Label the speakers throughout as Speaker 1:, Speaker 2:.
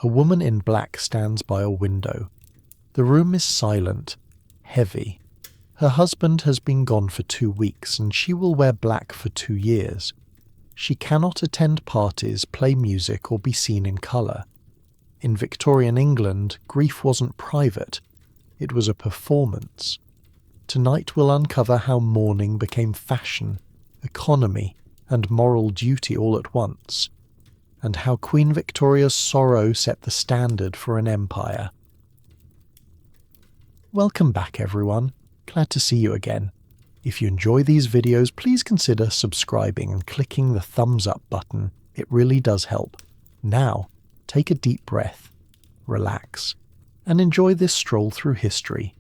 Speaker 1: A woman in black stands by a window. The room is silent, heavy. Her husband has been gone for 2 weeks and she will wear black for 2 years. She cannot attend parties, play music, or be seen in colour. In Victorian England, grief wasn't private. It was a performance. Tonight we'll uncover how mourning became fashion, economy, and moral duty all at once, and how Queen Victoria's sorrow set the standard for an empire. Welcome back, everyone. Glad to see you again. If you enjoy these videos, please consider subscribing and clicking the thumbs up button. It really does help. Now, take a deep breath, relax, and enjoy this stroll through history.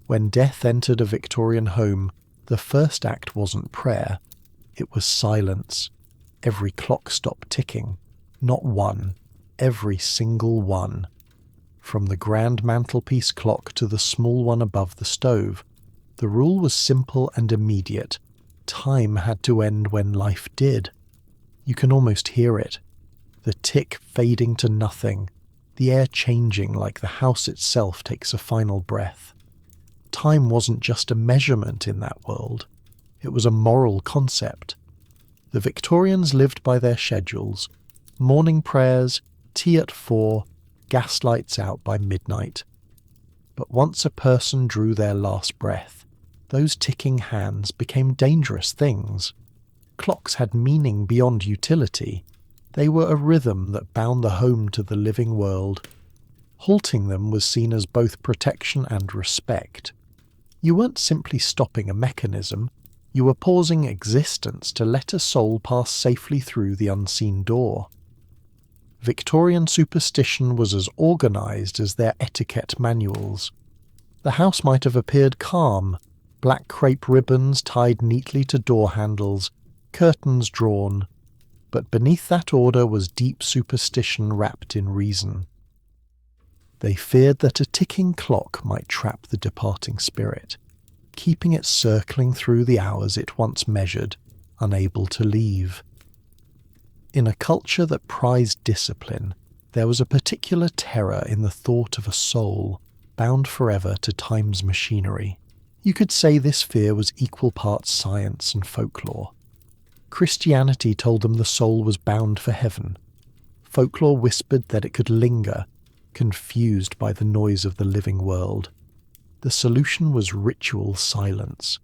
Speaker 1: When death entered a Victorian home, the first act wasn't prayer, it was silence. Every clock stopped ticking. Not one, every single one. From the grand mantelpiece clock to the small one above the stove, the rule was simple and immediate. Time had to end when life did. You can almost hear it. The tick fading to nothing, the air changing like the house itself takes a final breath. Time wasn't just a measurement in that world. It was a moral concept. The Victorians lived by their schedules. Morning prayers, tea at 4, gaslights out by midnight. But once a person drew their last breath, those ticking hands became dangerous things. Clocks had meaning beyond utility. They were a rhythm that bound the home to the living world. Halting them was seen as both protection and respect. You weren't simply stopping a mechanism, you were pausing existence to let a soul pass safely through the unseen door. Victorian superstition was as organised as their etiquette manuals. The house might have appeared calm, black crepe ribbons tied neatly to door handles, curtains drawn, but beneath that order was deep superstition wrapped in reason. They feared that a ticking clock might trap the departing spirit, keeping it circling through the hours it once measured, unable to leave. In a culture that prized discipline, there was a particular terror in the thought of a soul bound forever to time's machinery. You could say this fear was equal parts science and folklore. Christianity told them the soul was bound for heaven. Folklore whispered that it could linger, confused by the noise of the living world. The solution was ritual silence.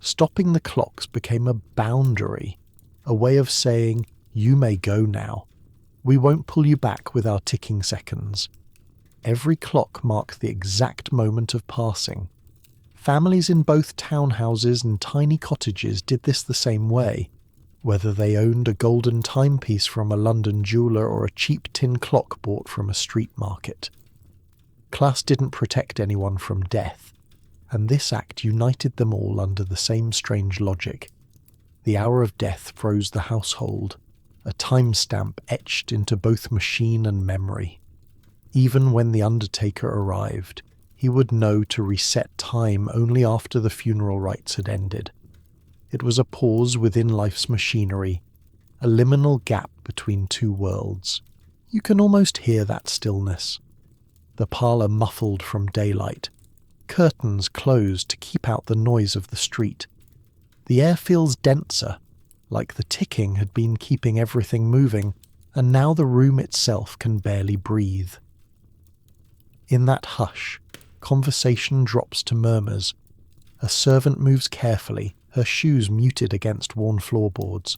Speaker 1: Stopping the clocks became a boundary, a way of saying, "You may go now. We won't pull you back with our ticking seconds." Every clock marked the exact moment of passing. Families in both townhouses and tiny cottages did this the same way, whether they owned a golden timepiece from a London jeweller or a cheap tin clock bought from a street market. Class didn't protect anyone from death, and this act united them all under the same strange logic. The hour of death froze the household, a timestamp etched into both machine and memory. Even when the undertaker arrived, he would know to reset time only after the funeral rites had ended. It was a pause within life's machinery, a liminal gap between two worlds. You can almost hear that stillness. The parlour muffled from daylight, curtains closed to keep out the noise of the street. The air feels denser, like the ticking had been keeping everything moving, and now the room itself can barely breathe. In that hush, conversation drops to murmurs. A servant moves carefully, her shoes muted against worn floorboards.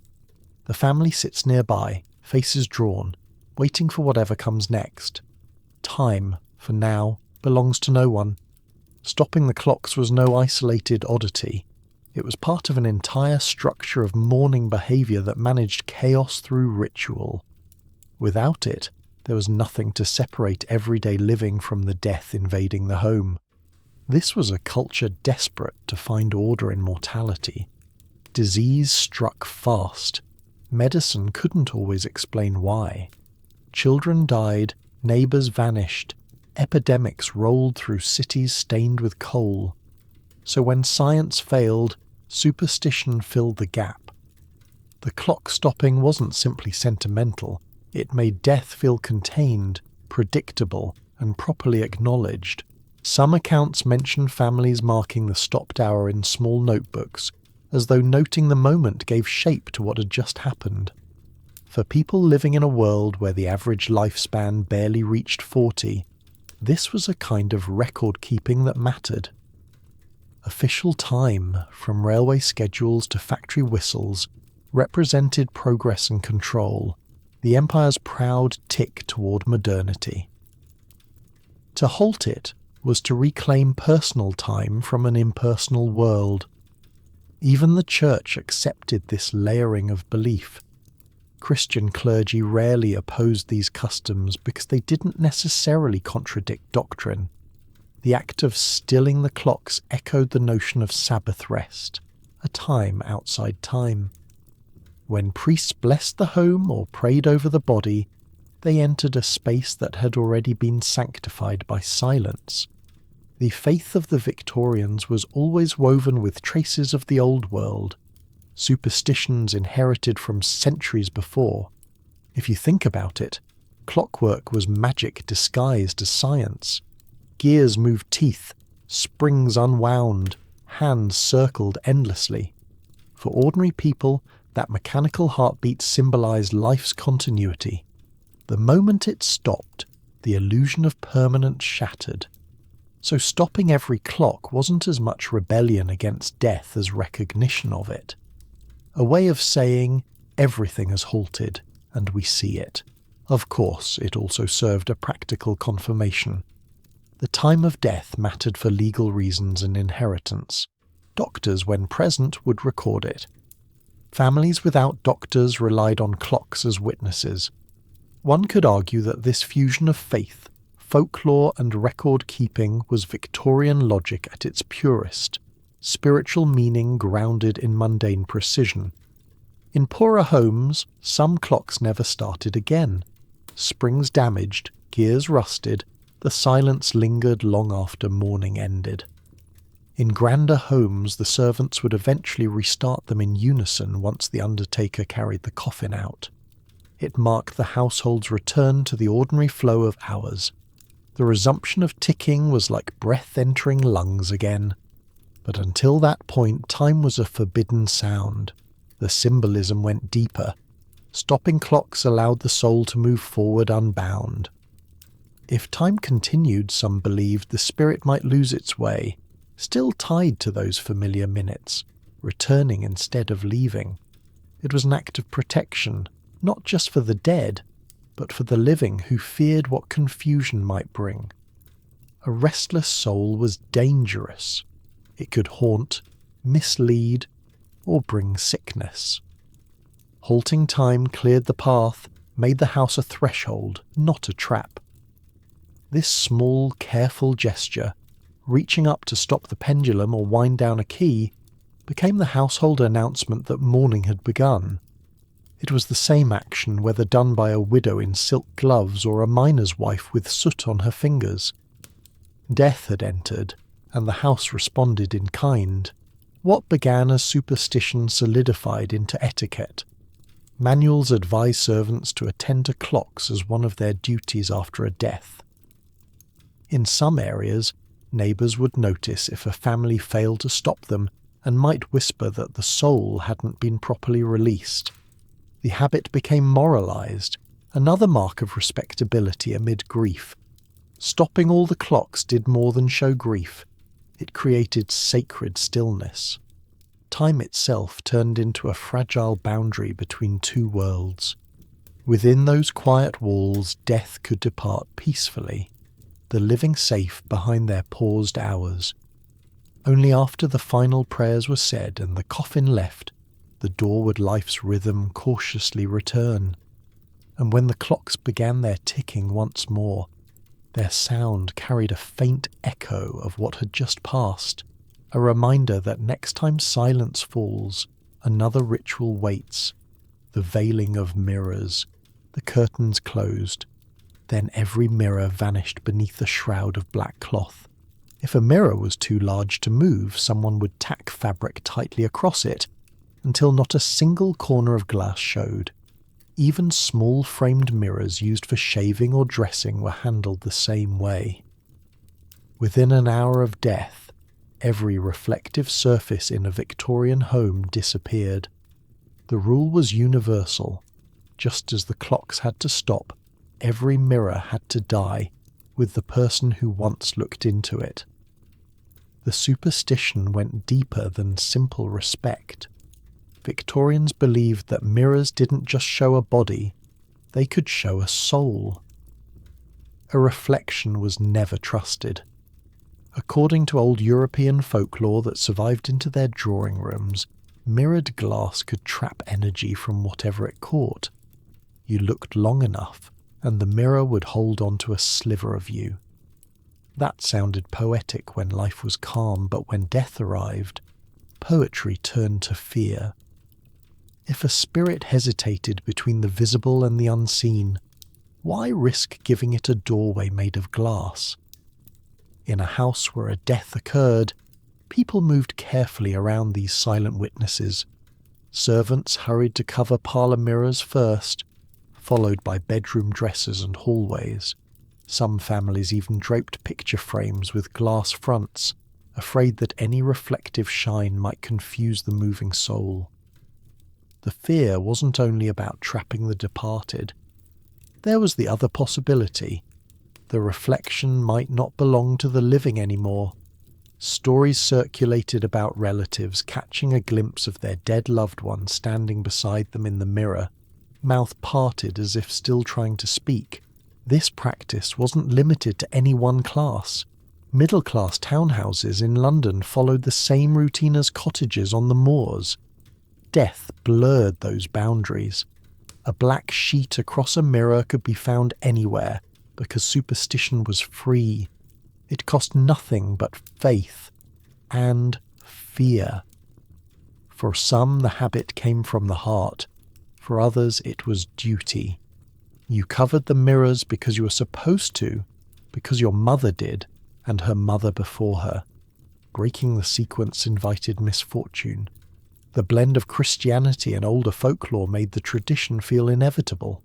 Speaker 1: The family sits nearby, faces drawn, waiting for whatever comes next. Time, for now, belongs to no one. Stopping the clocks was no isolated oddity. It was part of an entire structure of mourning behaviour that managed chaos through ritual. Without it, there was nothing to separate everyday living from the death invading the home. This was a culture desperate to find order in mortality. Disease struck fast. Medicine couldn't always explain why. Children died, neighbours vanished, epidemics rolled through cities stained with coal. So when science failed, superstition filled the gap. The clock stopping wasn't simply sentimental, It made death feel contained, predictable, and properly acknowledged. Some accounts mention families marking the stopped hour in small notebooks, as though noting the moment gave shape to what had just happened. For people living in a world where the average lifespan barely reached 40, this was a kind of record-keeping that mattered. Official time, from railway schedules to factory whistles, represented progress and control, the empire's proud tick toward modernity. To halt it was to reclaim personal time from an impersonal world. Even the church accepted this layering of belief. Christian clergy rarely opposed these customs because they didn't necessarily contradict doctrine. The act of stilling the clocks echoed the notion of Sabbath rest, a time outside time. When priests blessed the home or prayed over the body, they entered a space that had already been sanctified by silence. The faith of the Victorians was always woven with traces of the old world, superstitions inherited from centuries before. If you think about it, clockwork was magic disguised as science. Gears moved teeth, springs unwound, hands circled endlessly. For ordinary people, that mechanical heartbeat symbolized life's continuity. The moment it stopped, the illusion of permanence shattered. So stopping every clock wasn't as much rebellion against death as recognition of it. A way of saying, everything has halted, and we see it. Of course, it also served a practical confirmation. The time of death mattered for legal reasons and inheritance. Doctors, when present, would record it. Families without doctors relied on clocks as witnesses. One could argue that this fusion of faith, folklore and record-keeping was Victorian logic at its purest, spiritual meaning grounded in mundane precision. In poorer homes, some clocks never started again. Springs damaged, gears rusted, the silence lingered long after mourning ended. In grander homes, the servants would eventually restart them in unison once the undertaker carried the coffin out. It marked the household's return to the ordinary flow of hours. The resumption of ticking was like breath entering lungs again. But until that point, time was a forbidden sound. The symbolism went deeper. Stopping clocks allowed the soul to move forward unbound. If time continued, some believed the spirit might lose its way, still tied to those familiar minutes, returning instead of leaving. It was an act of protection, not just for the dead, but for the living who feared what confusion might bring. A restless soul was dangerous. It could haunt, mislead, or bring sickness. Halting time cleared the path, made the house a threshold, not a trap. This small, careful gesture, reaching up to stop the pendulum or wind down a key, became the household announcement that mourning had begun. It was the same action whether done by a widow in silk gloves or a miner's wife with soot on her fingers. Death had entered, and the house responded in kind. What began as superstition solidified into etiquette. Manuals advise servants to attend to clocks as one of their duties after a death. In some areas, neighbours would notice if a family failed to stop them and might whisper that the soul hadn't been properly released. The habit became moralised, another mark of respectability amid grief. Stopping all the clocks did more than show grief. It created sacred stillness. Time itself turned into a fragile boundary between two worlds. Within those quiet walls, death could depart peacefully, the living safe behind their paused hours. Only after the final prayers were said and the coffin left, the door would life's rhythm cautiously return. And when the clocks began their ticking once more, their sound carried a faint echo of what had just passed, a reminder that next time silence falls, another ritual waits. The veiling of mirrors, the curtains closed. Then every mirror vanished beneath a shroud of black cloth. If a mirror was too large to move, someone would tack fabric tightly across it, until not a single corner of glass showed. Even small framed mirrors used for shaving or dressing were handled the same way. Within an hour of death, every reflective surface in a Victorian home disappeared. The rule was universal. Just as the clocks had to stop, every mirror had to die, with the person who once looked into it. The superstition went deeper than simple respect. Victorians believed that mirrors didn't just show a body, they could show a soul. A reflection was never trusted. According to old European folklore that survived into their drawing rooms, mirrored glass could trap energy from whatever it caught. You looked long enough, and the mirror would hold on to a sliver of you. That sounded poetic when life was calm, but when death arrived, poetry turned to fear. If a spirit hesitated between the visible and the unseen, why risk giving it a doorway made of glass? In a house where a death occurred, people moved carefully around these silent witnesses. Servants hurried to cover parlour mirrors first, followed by bedroom dressers and hallways. Some families even draped picture frames with glass fronts, afraid that any reflective shine might confuse the moving soul. The fear wasn't only about trapping the departed. There was the other possibility. The reflection might not belong to the living anymore. Stories circulated about relatives catching a glimpse of their dead loved one standing beside them in the mirror, mouth parted as if still trying to speak. This practice wasn't limited to any one class. Middle-class townhouses in London followed the same routine as cottages on the moors. Death blurred those boundaries. A black sheet across a mirror could be found anywhere because superstition was free. It cost nothing but faith and fear. For some, the habit came from the heart. For others, it was duty. You covered the mirrors because you were supposed to, because your mother did, and her mother before her. Breaking the sequence invited misfortune. The blend of Christianity and older folklore made the tradition feel inevitable.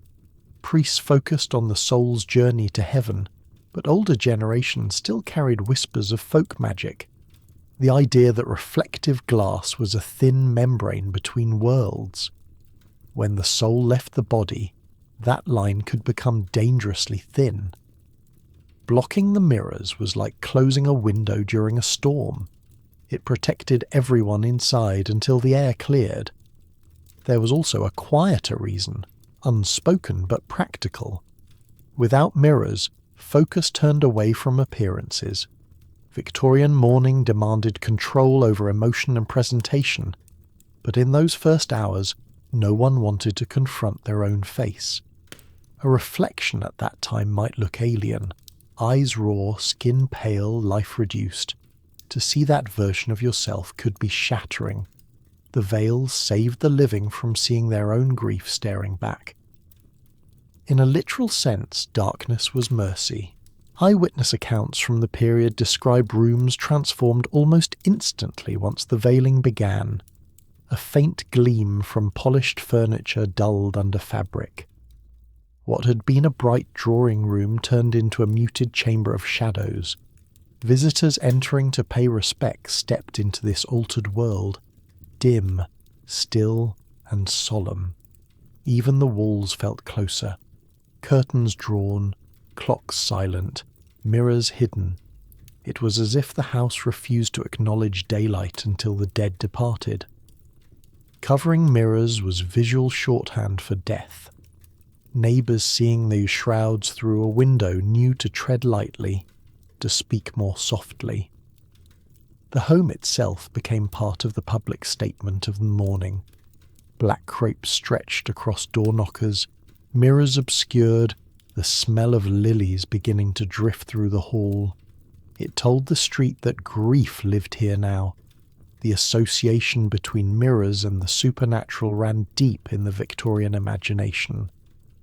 Speaker 1: Priests focused on the soul's journey to heaven, but older generations still carried whispers of folk magic. The idea that reflective glass was a thin membrane between worlds. When the soul left the body, that line could become dangerously thin. Blocking the mirrors was like closing a window during a storm. It protected everyone inside until the air cleared. There was also a quieter reason, unspoken but practical. Without mirrors, focus turned away from appearances. Victorian mourning demanded control over emotion and presentation, but in those first hours, no one wanted to confront their own face. A reflection at that time might look alien, eyes raw, skin pale, life reduced. To see that version of yourself could be shattering. The veils saved the living from seeing their own grief staring back. In a literal sense, darkness was mercy. Eyewitness accounts from the period describe rooms transformed almost instantly once the veiling began. A faint gleam from polished furniture dulled under fabric. What had been a bright drawing room turned into a muted chamber of shadows. Visitors entering to pay respects stepped into this altered world, dim, still, and solemn. Even the walls felt closer. Curtains drawn, clocks silent, mirrors hidden. It was as if the house refused to acknowledge daylight until the dead departed. Covering mirrors was visual shorthand for death. Neighbours seeing these shrouds through a window knew to tread lightly, to speak more softly. The home itself became part of the public statement of the mourning. Black crape stretched across door knockers, mirrors obscured, the smell of lilies beginning to drift through the hall. It told the street that grief lived here now. The association between mirrors and the supernatural ran deep in the Victorian imagination.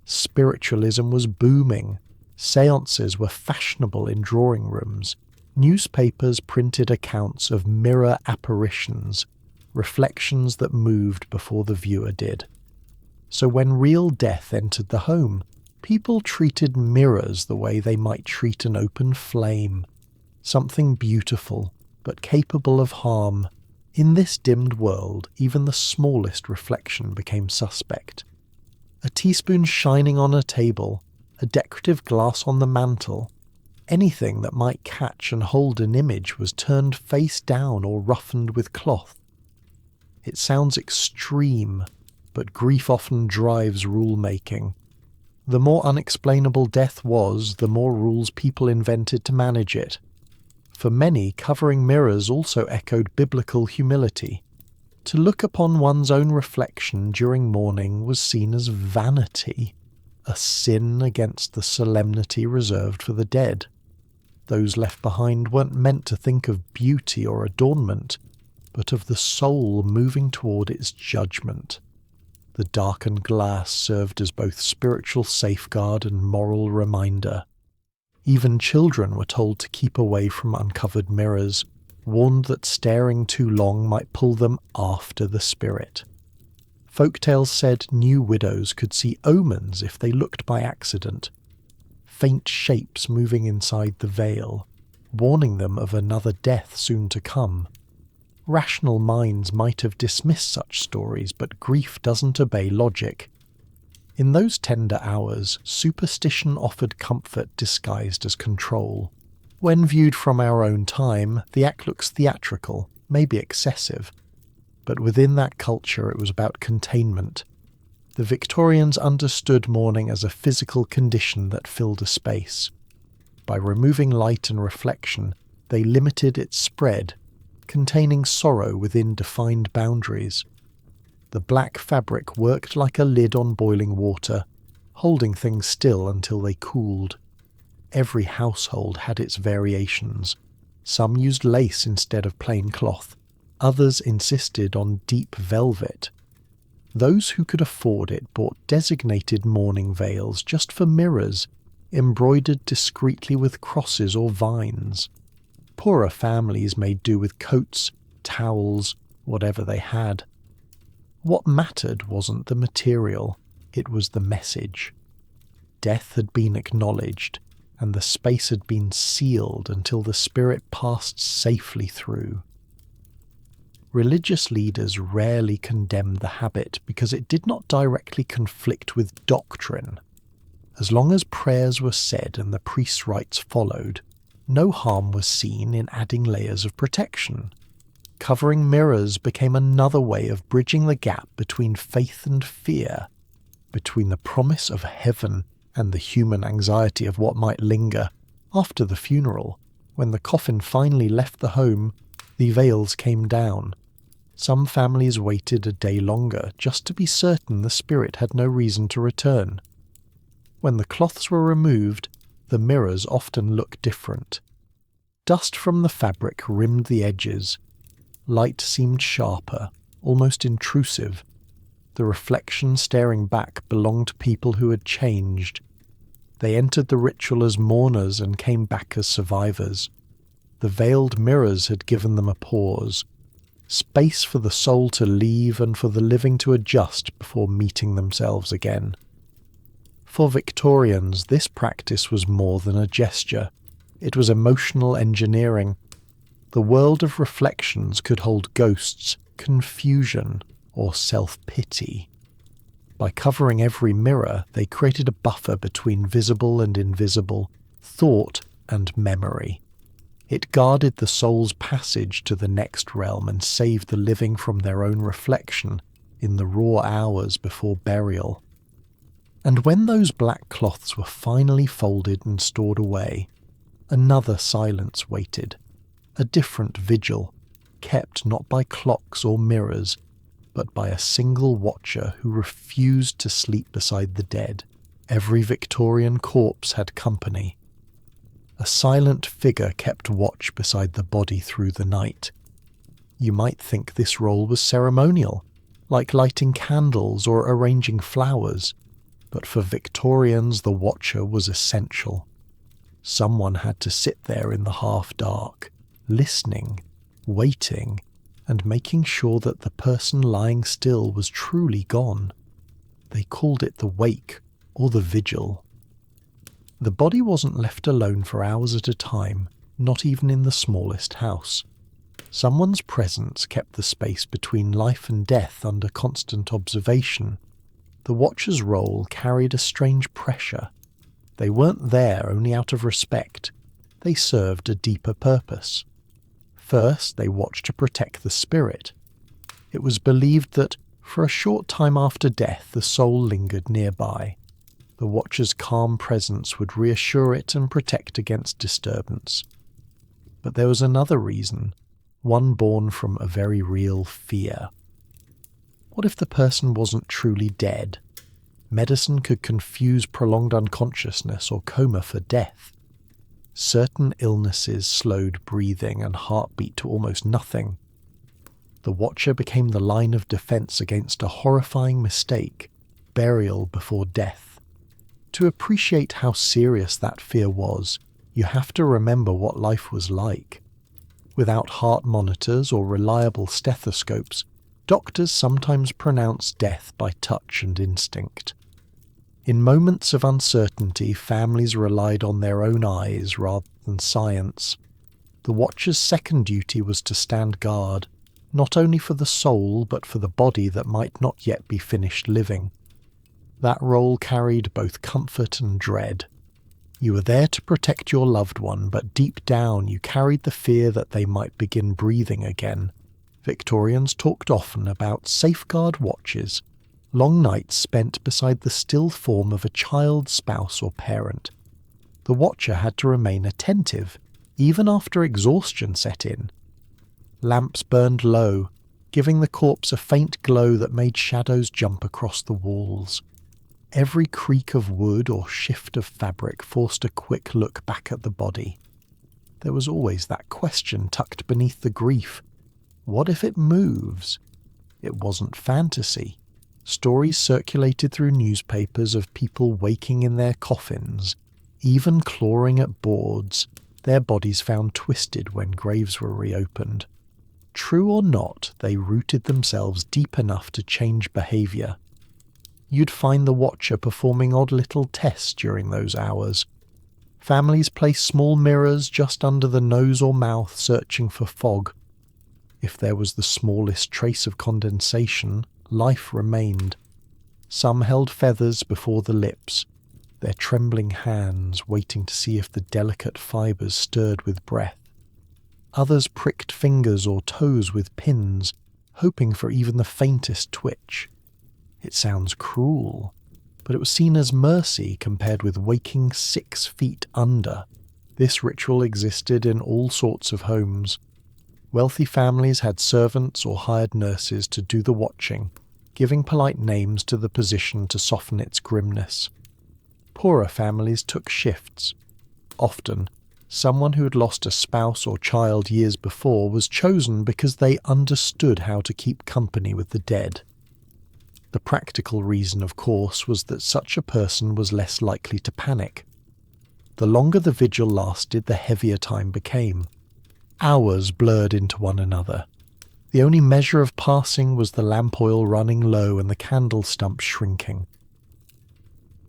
Speaker 1: Spiritualism was booming. Seances were fashionable in drawing rooms. Newspapers printed accounts of mirror apparitions, reflections that moved before the viewer did. So when real death entered the home, people treated mirrors the way they might treat an open flame, something beautiful but capable of harm. In this dimmed world, even the smallest reflection became suspect. A teaspoon shining on a table, a decorative glass on the mantel, anything that might catch and hold an image was turned face down or roughened with cloth. It sounds extreme, but grief often drives rule-making. The more unexplainable death was, the more rules people invented to manage it. For many, covering mirrors also echoed biblical humility. To look upon one's own reflection during mourning was seen as vanity, a sin against the solemnity reserved for the dead. Those left behind weren't meant to think of beauty or adornment, but of the soul moving toward its judgment. The darkened glass served as both spiritual safeguard and moral reminder. Even children were told to keep away from uncovered mirrors, warned that staring too long might pull them after the spirit. Folktales said new widows could see omens if they looked by accident, faint shapes moving inside the veil, warning them of another death soon to come. Rational minds might have dismissed such stories, but grief doesn't obey logic. In those tender hours, superstition offered comfort disguised as control. When viewed from our own time, the act looks theatrical, maybe excessive. But within that culture it was about containment. The Victorians understood mourning as a physical condition that filled a space. By removing light and reflection, they limited its spread, containing sorrow within defined boundaries. The black fabric worked like a lid on boiling water, holding things still until they cooled. Every household had its variations. Some used lace instead of plain cloth. Others insisted on deep velvet. Those who could afford it bought designated mourning veils just for mirrors, embroidered discreetly with crosses or vines. Poorer families made do with coats, towels, whatever they had. What mattered wasn't the material, it was the message. Death had been acknowledged, and the space had been sealed until the spirit passed safely through. Religious leaders rarely condemned the habit because it did not directly conflict with doctrine. As long as prayers were said and the priest's rites followed, no harm was seen in adding layers of protection. Covering mirrors became another way of bridging the gap between faith and fear, between the promise of heaven and the human anxiety of what might linger. After the funeral, when the coffin finally left the home, the veils came down. Some families waited a day longer just to be certain the spirit had no reason to return. When the cloths were removed, the mirrors often looked different. Dust from the fabric rimmed the edges. Light seemed sharper, almost intrusive. The reflection staring back belonged to people who had changed. They entered the ritual as mourners and came back as survivors. The veiled mirrors had given them a pause, space for the soul to leave and for the living to adjust before meeting themselves again. For Victorians, this practice was more than a gesture. It was emotional engineering. The world of reflections could hold ghosts, confusion, or self-pity. By covering every mirror, they created a buffer between visible and invisible, thought and memory. It guarded the soul's passage to the next realm and saved the living from their own reflection in the raw hours before burial. And when those black cloths were finally folded and stored away, another silence waited, a different vigil, kept not by clocks or mirrors, but by a single watcher who refused to sleep beside the dead. Every Victorian corpse had company. A silent figure kept watch beside the body through the night. You might think this role was ceremonial, like lighting candles or arranging flowers, but for Victorians the watcher was essential. Someone had to sit there in the half-dark, listening, waiting, and making sure that the person lying still was truly gone. They called it the wake or the vigil. The body wasn't left alone for hours at a time, not even in the smallest house. Someone's presence kept the space between life and death under constant observation. The watcher's role carried a strange pressure. They weren't there only out of respect. They served a deeper purpose. First, they watched to protect the spirit. It was believed that, for a short time after death, the soul lingered nearby. The watcher's calm presence would reassure it and protect against disturbance. But there was another reason, one born from a very real fear. What if the person wasn't truly dead? Medicine could confuse prolonged unconsciousness or coma for death. Certain illnesses slowed breathing and heartbeat to almost nothing. The watcher became the line of defense against a horrifying mistake, burial before death. To appreciate how serious that fear was, you have to remember what life was like. Without heart monitors or reliable stethoscopes, doctors sometimes pronounced death by touch and instinct. In moments of uncertainty, families relied on their own eyes rather than science. The watcher's second duty was to stand guard, not only for the soul but for the body that might not yet be finished living. That role carried both comfort and dread. You were there to protect your loved one, but deep down you carried the fear that they might begin breathing again. Victorians talked often about safeguard watches, long nights spent beside the still form of a child, spouse or parent. The watcher had to remain attentive, even after exhaustion set in. Lamps burned low, giving the corpse a faint glow that made shadows jump across the walls. Every creak of wood or shift of fabric forced a quick look back at the body. There was always that question tucked beneath the grief. What if it moves? It wasn't fantasy. Stories circulated through newspapers of people waking in their coffins, even clawing at boards, their bodies found twisted when graves were reopened. True or not, they rooted themselves deep enough to change behaviour. You'd find the watcher performing odd little tests during those hours. Families placed small mirrors just under the nose or mouth, searching for fog. If there was the smallest trace of condensation, life remained. Some held feathers before the lips, their trembling hands waiting to see if the delicate fibres stirred with breath. Others pricked fingers or toes with pins, hoping for even the faintest twitch. It sounds cruel, but it was seen as mercy compared with waking 6 feet under. This ritual existed in all sorts of homes. Wealthy families had servants or hired nurses to do the watching, giving polite names to the position to soften its grimness. Poorer families took shifts. Often, someone who had lost a spouse or child years before was chosen because they understood how to keep company with the dead. The practical reason, of course, was that such a person was less likely to panic. The longer the vigil lasted, the heavier time became. Hours blurred into one another. The only measure of passing was the lamp oil running low and the candle stump shrinking.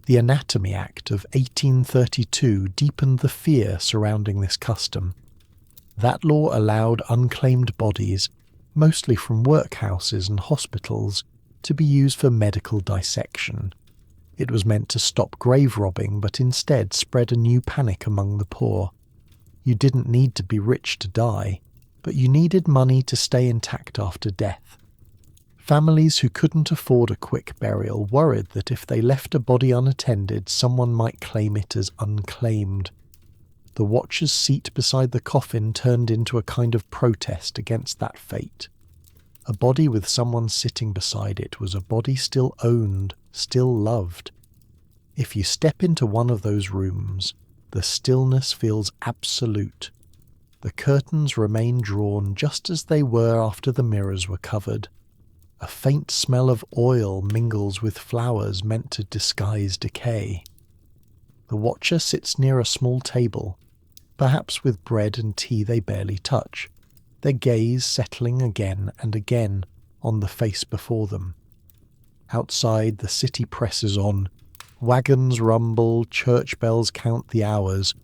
Speaker 1: The Anatomy Act of 1832 deepened the fear surrounding this custom. That law allowed unclaimed bodies, mostly from workhouses and hospitals, to be used for medical dissection. It was meant to stop grave robbing, but instead spread a new panic among the poor. You didn't need to be rich to die, but you needed money to stay intact after death. Families who couldn't afford a quick burial worried that if they left a body unattended, someone might claim it as unclaimed. The watcher's seat beside the coffin turned into a kind of protest against that fate. A body with someone sitting beside it was a body still owned, still loved. If you step into one of those rooms, the stillness feels absolute. The curtains remain drawn just as they were after the mirrors were covered. A faint smell of oil mingles with flowers meant to disguise decay. The watcher sits near a small table, perhaps with bread and tea they barely touch, their gaze settling again and again on the face before them. Outside, the city presses on. Wagons rumble, church bells count the hours,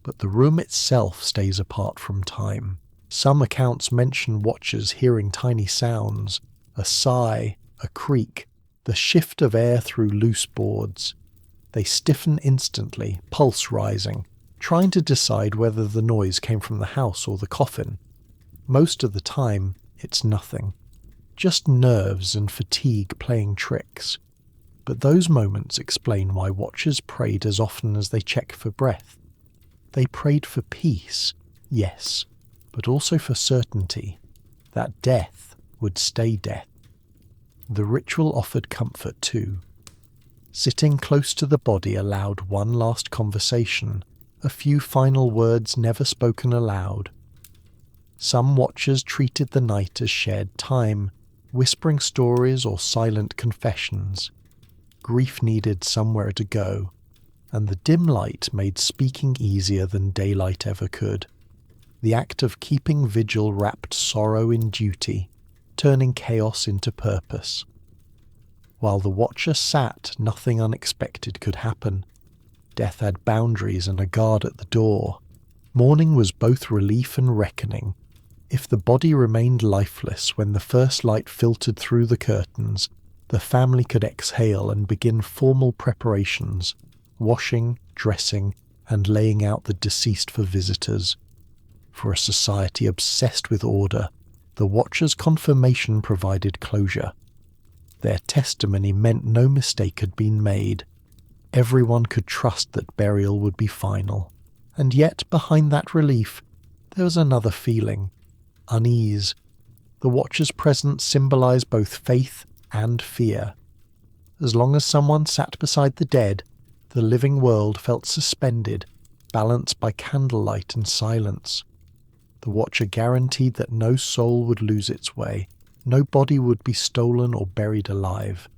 Speaker 1: but the room itself stays apart from time. Some accounts mention watchers hearing tiny sounds, a sigh, a creak, the shift of air through loose boards. They stiffen instantly, pulse rising, trying to decide whether the noise came from the house or the coffin. Most of the time, it's nothing. Just nerves and fatigue playing tricks. But those moments explain why watchers prayed as often as they check for breath. They prayed for peace, yes, but also for certainty, that death would stay death. The ritual offered comfort too. Sitting close to the body allowed one last conversation, a few final words never spoken aloud. Some watchers treated the night as shared time, whispering stories or silent confessions. Grief needed somewhere to go, and the dim light made speaking easier than daylight ever could. The act of keeping vigil wrapped sorrow in duty, turning chaos into purpose. While the watcher sat, nothing unexpected could happen. Death had boundaries and a guard at the door. Mourning was both relief and reckoning. If the body remained lifeless when the first light filtered through the curtains, the family could exhale and begin formal preparations, washing, dressing, and laying out the deceased for visitors. For a society obsessed with order, the watcher's confirmation provided closure. Their testimony meant no mistake had been made. Everyone could trust that burial would be final. And yet, behind that relief, there was another feeling. Unease. The watcher's presence symbolized both faith and fear. As long as someone sat beside the dead, the living world felt suspended, balanced by candlelight and silence. The watcher guaranteed that no soul would lose its way, no body would be stolen or buried alive.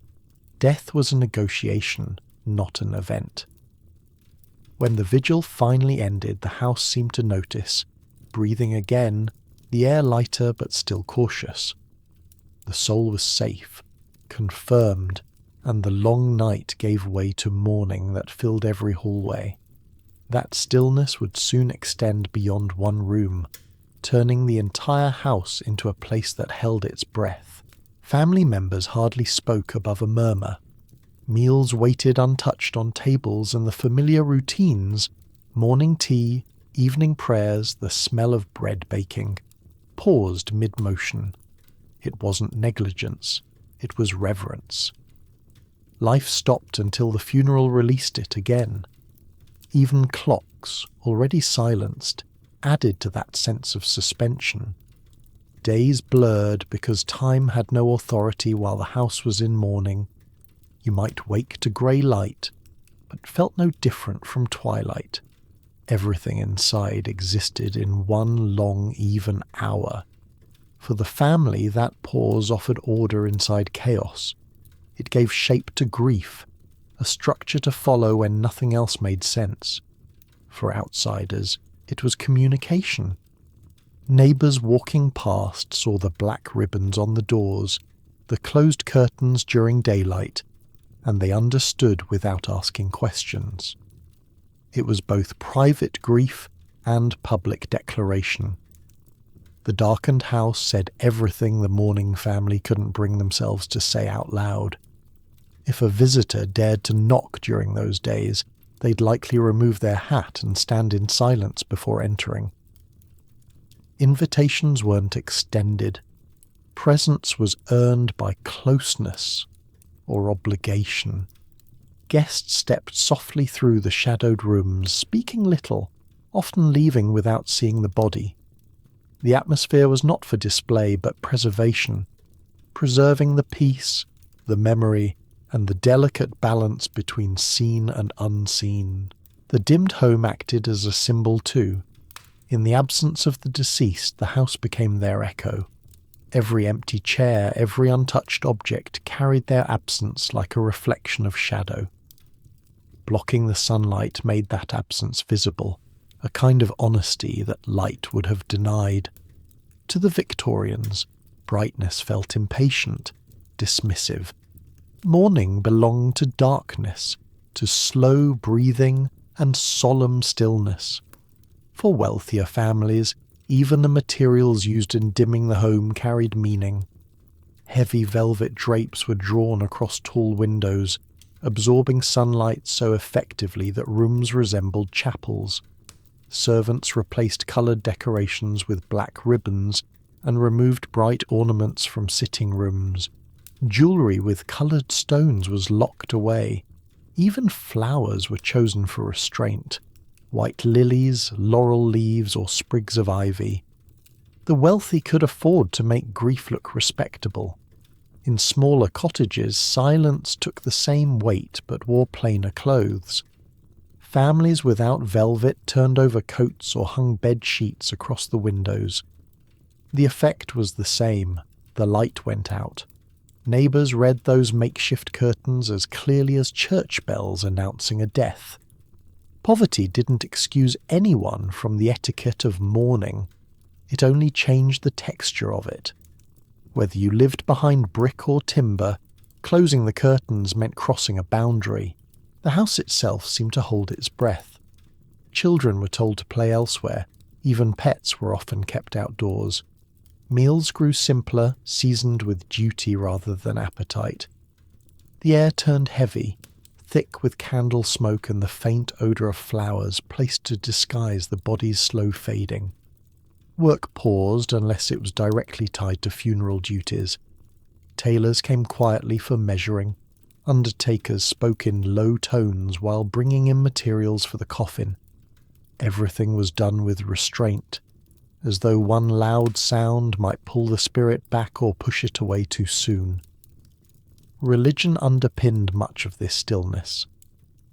Speaker 1: Death was a negotiation, not an event. When the vigil finally ended, the house seemed to notice, breathing again, the air lighter but still cautious. The soul was safe, confirmed, and the long night gave way to mourning that filled every hallway. That stillness would soon extend beyond one room, turning the entire house into a place that held its breath. Family members hardly spoke above a murmur. Meals waited untouched on tables, and the familiar routines, morning tea, evening prayers, the smell of bread baking, paused mid-motion. It wasn't negligence, it was reverence. Life stopped until the funeral released it again. Even clocks, already silenced, added to that sense of suspension. Days blurred because time had no authority while the house was in mourning. You might wake to grey light, but felt no different from twilight. Everything inside existed in one long, even hour. For the family, that pause offered order inside chaos. It gave shape to grief, a structure to follow when nothing else made sense. For outsiders, it was communication. Neighbours walking past saw the black ribbons on the doors, the closed curtains during daylight, and they understood without asking questions. It was both private grief and public declaration. The darkened house said everything the mourning family couldn't bring themselves to say out loud. If a visitor dared to knock during those days, they'd likely remove their hat and stand in silence before entering. Invitations weren't extended. Presence was earned by closeness or obligation. Guests stepped softly through the shadowed rooms, speaking little, often leaving without seeing the body. The atmosphere was not for display but preservation, preserving the peace, the memory, and the delicate balance between seen and unseen. The dimmed home acted as a symbol too. In the absence of the deceased, the house became their echo. Every empty chair, every untouched object carried their absence like a reflection of shadow. Blocking the sunlight made that absence visible, a kind of honesty that light would have denied. To the Victorians, brightness felt impatient, dismissive. Mourning belonged to darkness, to slow breathing and solemn stillness. For wealthier families, even the materials used in dimming the home carried meaning. Heavy velvet drapes were drawn across tall windows, absorbing sunlight so effectively that rooms resembled chapels. Servants replaced coloured decorations with black ribbons and removed bright ornaments from sitting rooms. Jewellery with coloured stones was locked away. Even flowers were chosen for restraint. White lilies, laurel leaves, or sprigs of ivy. The wealthy could afford to make grief look respectable. In smaller cottages, silence took the same weight but wore plainer clothes. Families without velvet turned over coats or hung bed sheets across the windows. The effect was the same. The light went out. Neighbours read those makeshift curtains as clearly as church bells announcing a death. Poverty didn't excuse anyone from the etiquette of mourning. It only changed the texture of it. Whether you lived behind brick or timber, closing the curtains meant crossing a boundary. The house itself seemed to hold its breath. Children were told to play elsewhere. Even pets were often kept outdoors. Meals grew simpler, seasoned with duty rather than appetite. The air turned heavy, thick with candle smoke and the faint odour of flowers placed to disguise the body's slow fading. Work paused unless it was directly tied to funeral duties. Tailors came quietly for measuring. Undertakers spoke in low tones while bringing in materials for the coffin. Everything was done with restraint, as though one loud sound might pull the spirit back or push it away too soon. Religion underpinned much of this stillness.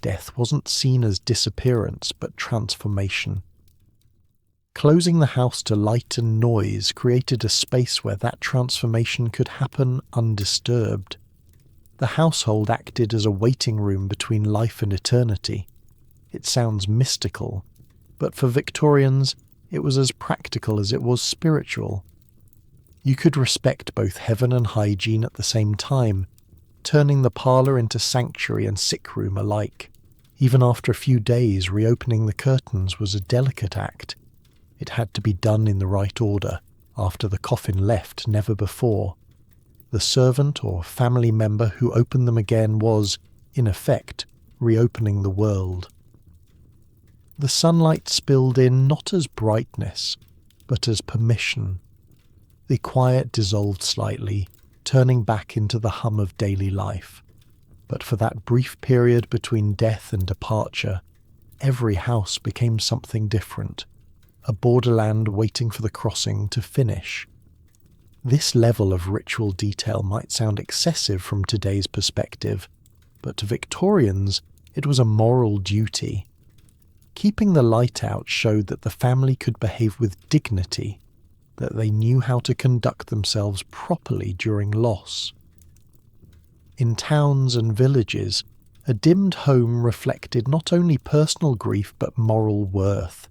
Speaker 1: Death wasn't seen as disappearance, but transformation. Closing the house to light and noise created a space where that transformation could happen undisturbed. The household acted as a waiting room between life and eternity. It sounds mystical, but for Victorians, it was as practical as it was spiritual. You could respect both heaven and hygiene at the same time, turning the parlour into sanctuary and sick room alike. Even after a few days, reopening the curtains was a delicate act. It had to be done in the right order, after the coffin left, never before. The servant or family member who opened them again was, in effect, reopening the world. The sunlight spilled in not as brightness, but as permission. The quiet dissolved slightly, turning back into the hum of daily life. But for that brief period between death and departure, every house became something different, a borderland waiting for the crossing to finish. This level of ritual detail might sound excessive from today's perspective, but to Victorians, it was a moral duty. Keeping the light out showed that the family could behave with dignity, that they knew how to conduct themselves properly during loss. In towns and villages, a dimmed home reflected not only personal grief but moral worth.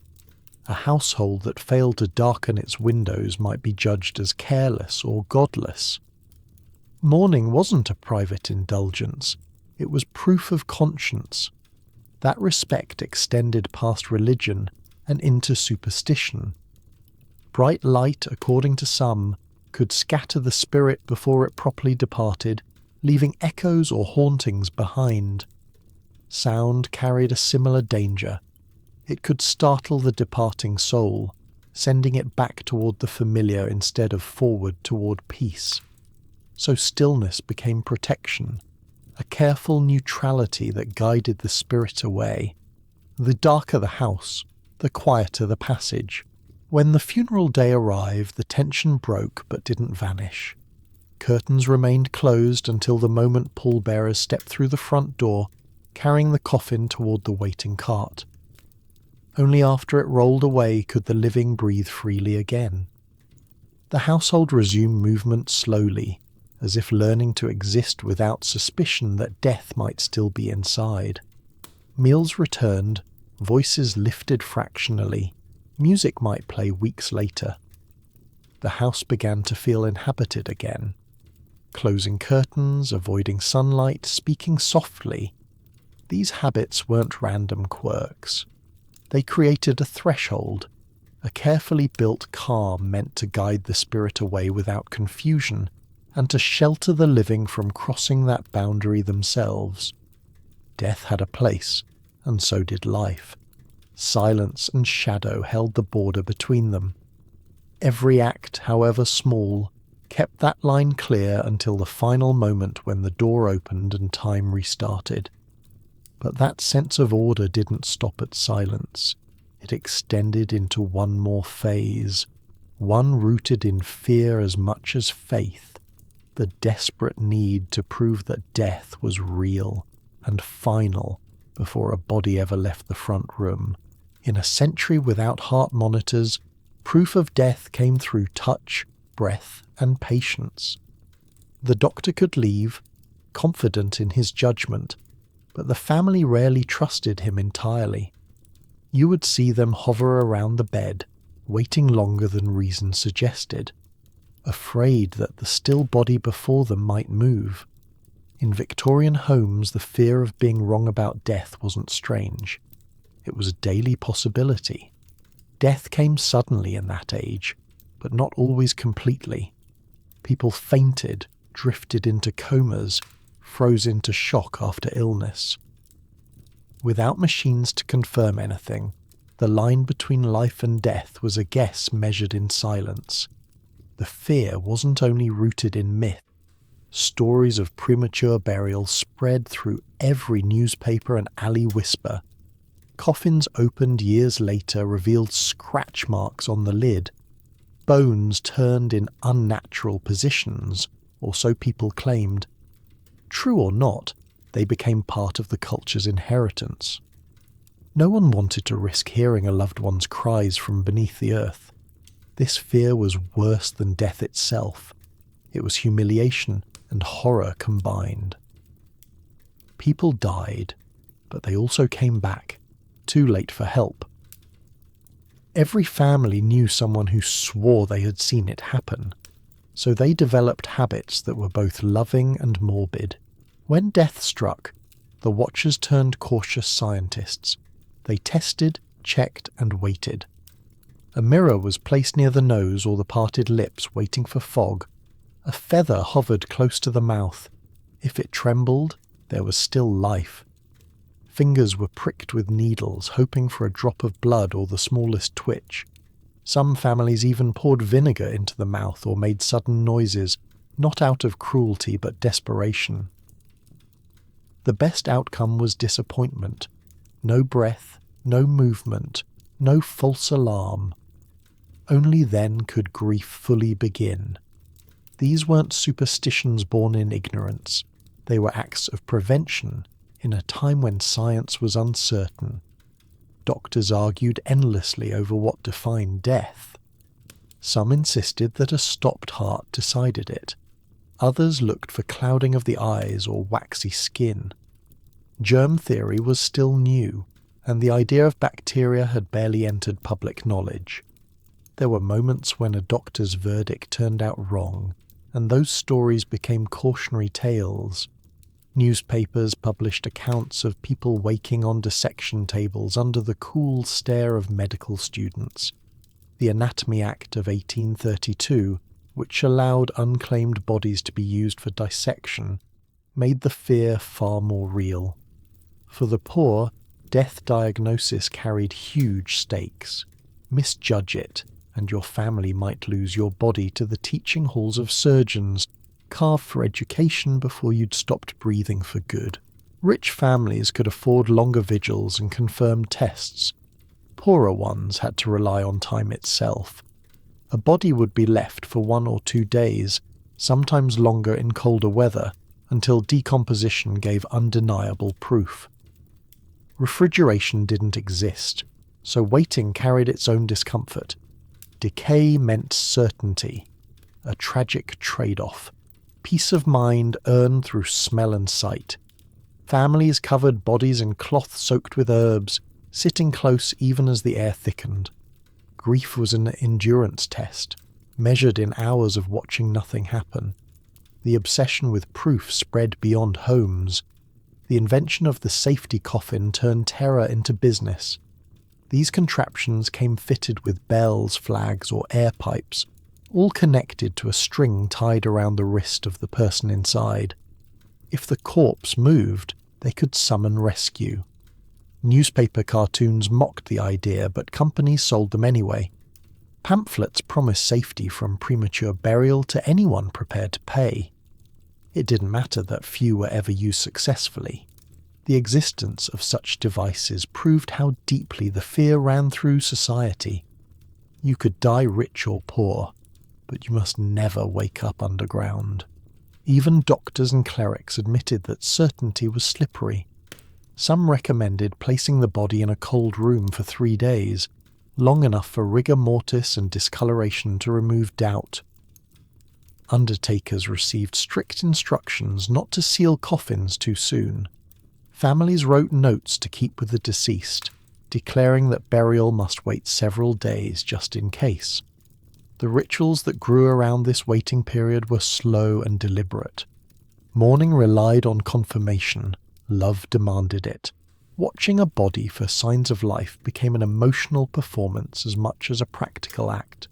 Speaker 1: A household that failed to darken its windows might be judged as careless or godless. Mourning wasn't a private indulgence, it was proof of conscience. That respect extended past religion and into superstition. Bright light, according to some, could scatter the spirit before it properly departed, leaving echoes or hauntings behind. Sound carried a similar danger. It could startle the departing soul, sending it back toward the familiar instead of forward toward peace. So stillness became protection, a careful neutrality that guided the spirit away. The darker the house, the quieter the passage. When the funeral day arrived, the tension broke but didn't vanish. Curtains remained closed until the moment pallbearers stepped through the front door, carrying the coffin toward the waiting cart. Only after it rolled away could the living breathe freely again. The household resumed movement slowly, as if learning to exist without suspicion that death might still be inside. Meals returned, voices lifted fractionally. Music might play weeks later. The house began to feel inhabited again. closing curtains, avoiding sunlight, speaking softly. These habits weren't random quirks. They created a threshold, a carefully built calm meant to guide the spirit away without confusion and to shelter the living from crossing that boundary themselves. Death had a place, and so did life. Silence and shadow held the border between them. Every act, however small, kept that line clear until the final moment when the door opened and time restarted. But that sense of order didn't stop at silence. It extended into one more phase, one rooted in fear as much as faith, the desperate need to prove that death was real and final before a body ever left the front room. In a century without heart monitors, proof of death came through touch, breath, and patience. The doctor could leave, confident in his judgment, but the family rarely trusted him entirely. You would see them hover around the bed, waiting longer than reason suggested, afraid that the still body before them might move. In Victorian homes, the fear of being wrong about death wasn't strange. It was a daily possibility. Death came suddenly in that age, but not always completely. People fainted, drifted into comas, froze into shock after illness. Without machines to confirm anything, the line between life and death was a guess measured in silence. The fear wasn't only rooted in myth. Stories of premature burial spread through every newspaper and alley whisper. Coffins opened years later revealed scratch marks on the lid. Bones turned in unnatural positions, or so people claimed. True or not, they became part of the culture's inheritance. No one wanted to risk hearing a loved one's cries from beneath the earth. This fear was worse than death itself. It was humiliation and horror combined. People died, but they also came back, too late for help. Every family knew someone who swore they had seen it happen, so they developed habits that were both loving and morbid. When death struck, the watchers turned cautious scientists. They tested, checked, and waited. A mirror was placed near the nose or the parted lips, waiting for fog. A feather hovered close to the mouth. If it trembled, there was still life. Fingers were pricked with needles, hoping for a drop of blood or the smallest twitch. Some families even poured vinegar into the mouth or made sudden noises, not out of cruelty but desperation. The best outcome was disappointment. No breath, no movement, no false alarm. Only then could grief fully begin. These weren't superstitions born in ignorance. They were acts of prevention in a time when science was uncertain. Doctors argued endlessly over what defined death. Some insisted that a stopped heart decided it. Others looked for clouding of the eyes or waxy skin. Germ theory was still new, and the idea of bacteria had barely entered public knowledge. There were moments when a doctor's verdict turned out wrong, and those stories became cautionary tales. Newspapers published accounts of people waking on dissection tables under the cool stare of medical students. The Anatomy Act of 1832, which allowed unclaimed bodies to be used for dissection, made the fear far more real. For the poor, death diagnosis carried huge stakes. Misjudge it, and your family might lose your body to the teaching halls of surgeons, carved for education before you'd stopped breathing for good. Rich families could afford longer vigils and confirmed tests. Poorer ones had to rely on time itself. A body would be left for 1 or 2 days, sometimes longer in colder weather, until decomposition gave undeniable proof. Refrigeration didn't exist, so waiting carried its own discomfort. Decay meant certainty, a tragic trade-off. Peace of mind earned through smell and sight. Families covered bodies in cloth soaked with herbs, sitting close even as the air thickened. Grief was an endurance test, measured in hours of watching nothing happen. The obsession with proof spread beyond homes. The invention of the safety coffin turned terror into business. These contraptions came fitted with bells, flags, or air pipes, all connected to a string tied around the wrist of the person inside. If the corpse moved, they could summon rescue. Newspaper cartoons mocked the idea, but companies sold them anyway. Pamphlets promised safety from premature burial to anyone prepared to pay. It didn't matter that few were ever used successfully. The existence of such devices proved how deeply the fear ran through society. You could die rich or poor, but you must never wake up underground. Even doctors and clerics admitted that certainty was slippery. Some recommended placing the body in a cold room for 3 days, long enough for rigor mortis and discoloration to remove doubt. Undertakers received strict instructions not to seal coffins too soon. Families wrote notes to keep with the deceased, declaring that burial must wait several days just in case. The rituals that grew around this waiting period were slow and deliberate. Mourning relied on confirmation. Love demanded it. Watching a body for signs of life became an emotional performance as much as a practical act.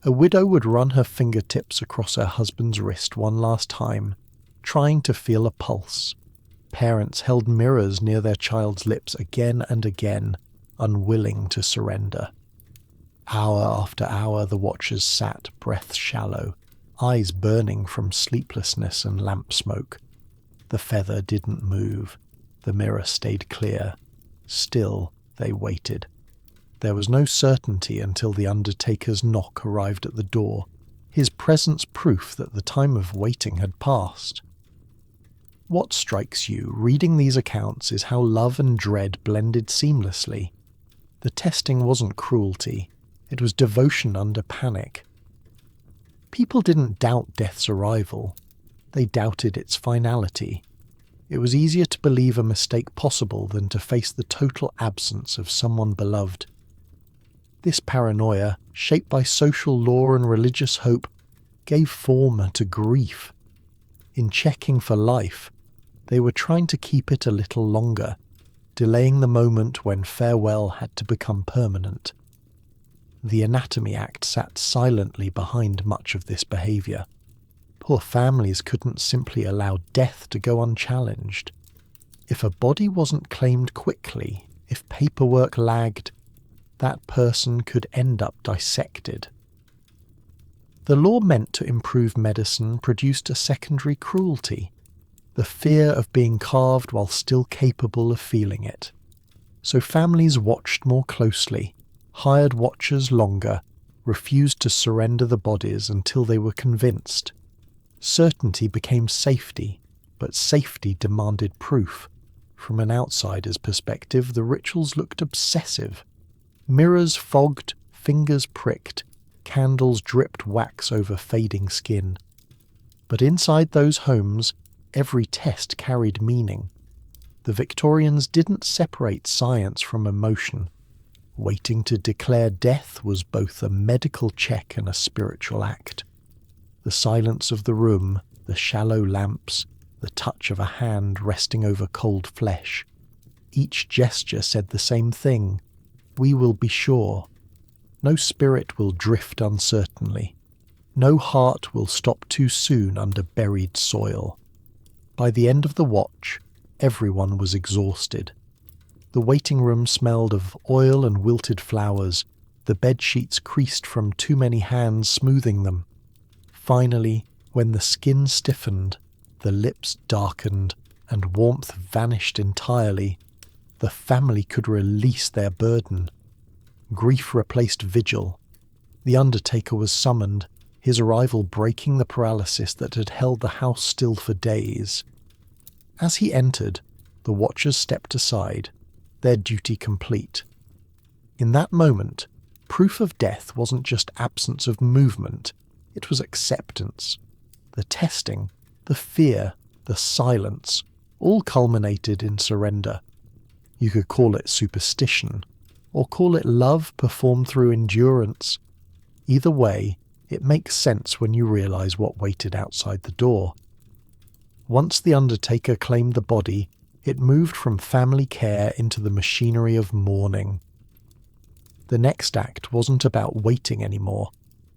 Speaker 1: A widow would run her fingertips across her husband's wrist one last time, trying to feel a pulse. Parents held mirrors near their child's lips again and again, unwilling to surrender. Hour after hour the watchers sat, breath shallow, eyes burning from sleeplessness and lamp smoke. The feather didn't move. The mirror stayed clear. Still, they waited. There was no certainty until the undertaker's knock arrived at the door, his presence proof that the time of waiting had passed. What strikes you reading these accounts is how love and dread blended seamlessly. The testing wasn't cruelty. It was devotion under panic. People didn't doubt death's arrival. They doubted its finality. It was easier to believe a mistake possible than to face the total absence of someone beloved. This paranoia, shaped by social law and religious hope, gave form to grief. In checking for life, they were trying to keep it a little longer, delaying the moment when farewell had to become permanent. The Anatomy Act sat silently behind much of this behaviour. Poor families couldn't simply allow death to go unchallenged. If a body wasn't claimed quickly, if paperwork lagged, that person could end up dissected. The law meant to improve medicine produced a secondary cruelty, the fear of being carved while still capable of feeling it. So families watched more closely, hired watchers longer, refused to surrender the bodies until they were convinced. Certainty became safety, but safety demanded proof. From an outsider's perspective, the rituals looked obsessive. Mirrors fogged, fingers pricked, candles dripped wax over fading skin. But inside those homes, every test carried meaning. The Victorians didn't separate science from emotion. Waiting to declare death was both a medical check and a spiritual act. The silence of the room, the shallow lamps, the touch of a hand resting over cold flesh. Each gesture said the same thing. We will be sure. No spirit will drift uncertainly. No heart will stop too soon under buried soil. By the end of the watch, everyone was exhausted. The waiting room smelled of oil and wilted flowers, the bed sheets creased from too many hands smoothing them. Finally, when the skin stiffened, the lips darkened, and warmth vanished entirely, the family could release their burden. Grief replaced vigil. The undertaker was summoned, his arrival breaking the paralysis that had held the house still for days. As he entered, the watchers stepped aside, their duty complete. In that moment, proof of death wasn't just absence of movement, it was acceptance. The testing, the fear, the silence, all culminated in surrender. You could call it superstition, or call it love performed through endurance. Either way, It makes sense when you realise what waited outside the door. Once the undertaker claimed the body, it moved from family care into the machinery of mourning. The next act wasn't about waiting anymore.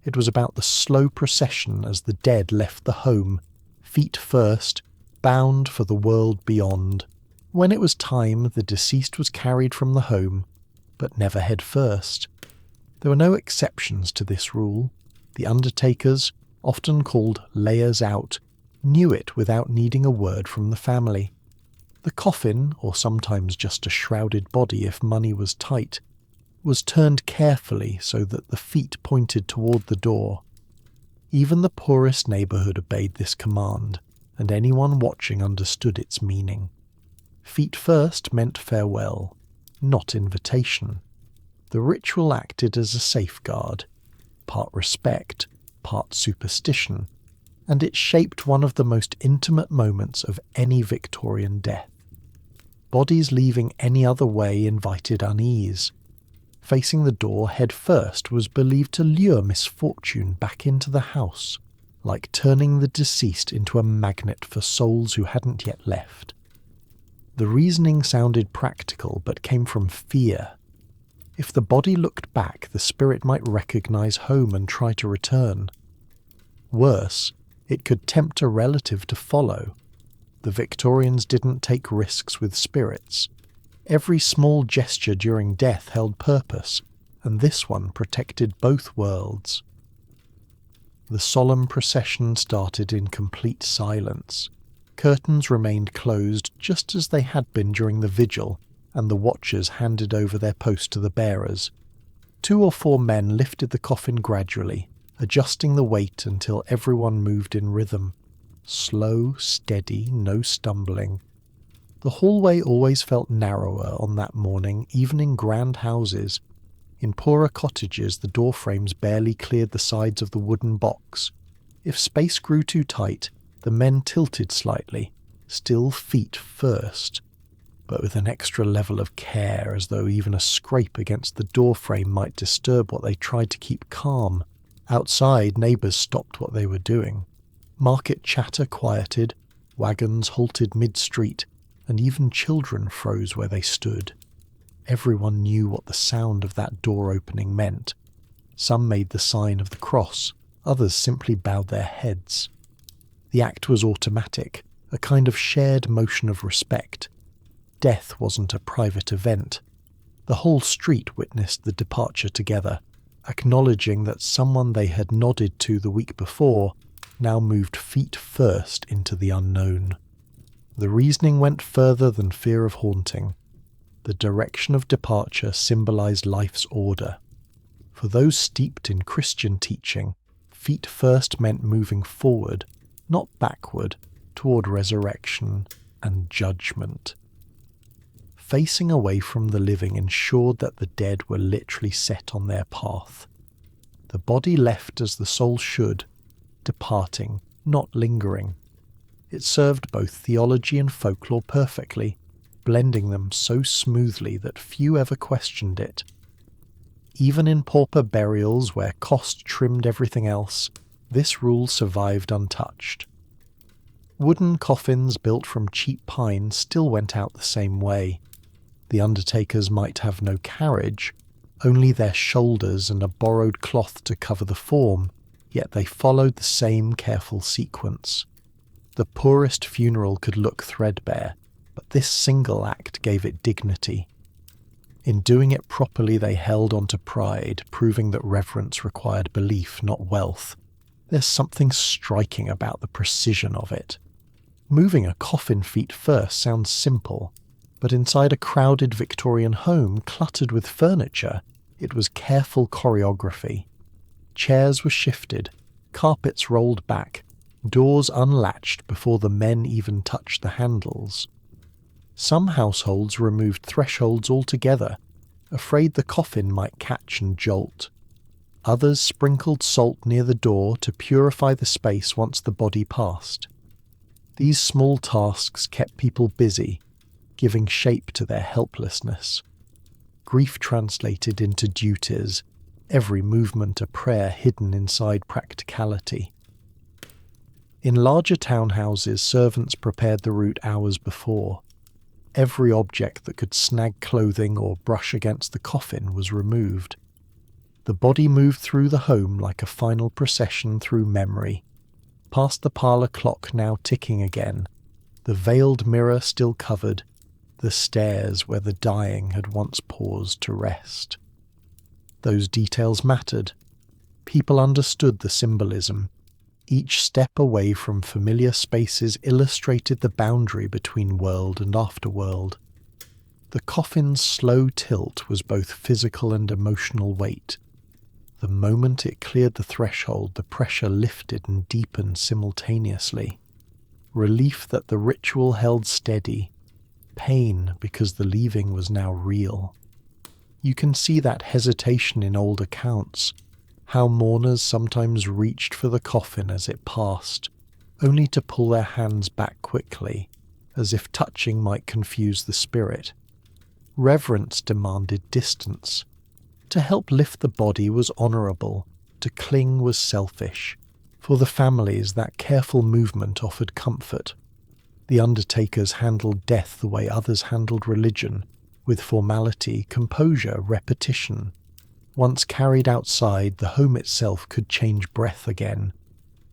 Speaker 1: It was about the slow procession as the dead left the home, feet first, bound for the world beyond. When it was time, the deceased was carried from the home, but never head first. There were no exceptions to this rule. The undertakers, often called layers out, knew it without needing a word from the family. The coffin, or sometimes just a shrouded body if money was tight, was turned carefully so that the feet pointed toward the door. Even the poorest neighbourhood obeyed this command, and anyone watching understood its meaning. Feet first meant farewell, not invitation. The ritual acted as a safeguard, part respect, part superstition, and it shaped one of the most intimate moments of any Victorian death. Bodies leaving any other way invited unease. Facing the door head first was believed to lure misfortune back into the house, like turning the deceased into a magnet for souls who hadn't yet left. The reasoning sounded practical but came from fear. If the body looked back, the spirit might recognise home and try to return. Worse, it could tempt a relative to follow. The Victorians didn't take risks with spirits. Every small gesture during death held purpose, and this one protected both worlds. The solemn procession started in complete silence. Curtains remained closed just as they had been during the vigil, and the watchers handed over their post to the bearers. 2 or 4 men lifted the coffin gradually, adjusting the weight until everyone moved in rhythm. Slow, steady, no stumbling. The hallway always felt narrower on that morning, even in grand houses. In poorer cottages, the door frames barely cleared the sides of the wooden box. If space grew too tight, the men tilted slightly, still feet first, but with an extra level of care, as though even a scrape against the door frame might disturb what they tried to keep calm. Outside, neighbours stopped what they were doing. Market chatter quieted, wagons halted mid-street, and even children froze where they stood. Everyone knew what the sound of that door opening meant. Some made the sign of the cross, others simply bowed their heads. The act was automatic, a kind of shared motion of respect. Death wasn't a private event. The whole street witnessed the departure together, acknowledging that someone they had nodded to the week before now moved feet first into the unknown. The reasoning went further than fear of haunting. The direction of departure symbolized life's order. For those steeped in Christian teaching, feet first meant moving forward, not backward, toward resurrection and judgment. Facing away from the living ensured that the dead were literally set on their path. The body left as the soul should, departing, not lingering. It served both theology and folklore perfectly, blending them so smoothly that few ever questioned it. Even in pauper burials where cost trimmed everything else, this rule survived untouched. Wooden coffins built from cheap pine still went out the same way. The undertakers might have no carriage, only their shoulders and a borrowed cloth to cover the form, yet they followed the same careful sequence. The poorest funeral could look threadbare, but this single act gave it dignity. In doing it properly, they held on to pride, proving that reverence required belief, not wealth. There's something striking about the precision of it. Moving a coffin feet first sounds simple, but inside a crowded Victorian home cluttered with furniture, it was careful choreography. Chairs were shifted, carpets rolled back, doors unlatched before the men even touched the handles. Some households removed thresholds altogether, afraid the coffin might catch and jolt. Others sprinkled salt near the door to purify the space once the body passed. These small tasks kept people busy, giving shape to their helplessness. Grief translated into duties, every movement a prayer hidden inside practicality. In larger townhouses, servants prepared the route hours before. Every object that could snag clothing or brush against the coffin was removed. The body moved through the home like a final procession through memory, past the parlour clock now ticking again, the veiled mirror still covered, the stairs where the dying had once paused to rest. Those details mattered. People understood the symbolism. Each step away from familiar spaces illustrated the boundary between world and afterworld. The coffin's slow tilt was both physical and emotional weight. The moment it cleared the threshold, the pressure lifted and deepened simultaneously. Relief that the ritual held steady. Pain because the leaving was now real. You can see that hesitation in old accounts, how mourners sometimes reached for the coffin as it passed, only to pull their hands back quickly, as if touching might confuse the spirit. Reverence demanded distance. To help lift the body was honourable, to cling was selfish. For the families, that careful movement offered comfort. The undertakers handled death the way others handled religion, with formality, composure, repetition. Once carried outside, the home itself could change breath again.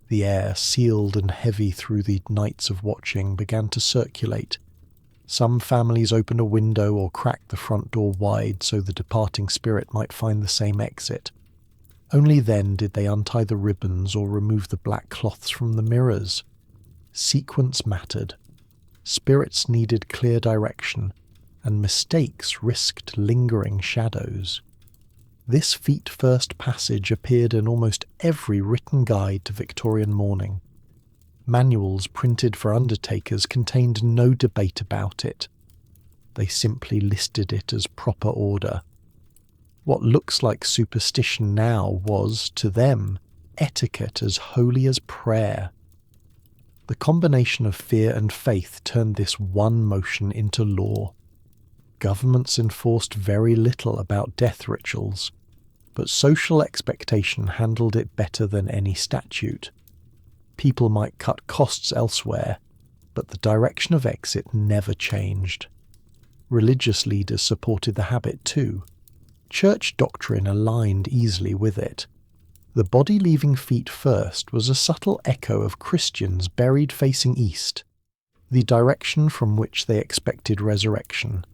Speaker 1: The air, sealed and heavy through the nights of watching, began to circulate. Some families opened a window or cracked the front door wide so the departing spirit might find the same exit. Only then did they untie the ribbons or remove the black cloths from the mirrors. Sequence mattered. Spirits needed clear direction, and mistakes risked lingering shadows. This feet-first passage appeared in almost every written guide to Victorian mourning. Manuals printed for undertakers contained no debate about it. They simply listed it as proper order. What looks like superstition now was, to them, etiquette as holy as prayer. The combination of fear and faith turned this one motion into law. Governments enforced very little about death rituals, but social expectation handled it better than any statute. People might cut costs elsewhere, but the direction of exit never changed. Religious leaders supported the habit too. Church doctrine aligned easily with it. The body leaving feet first was a subtle echo of Christians buried facing east, the direction from which they expected resurrection.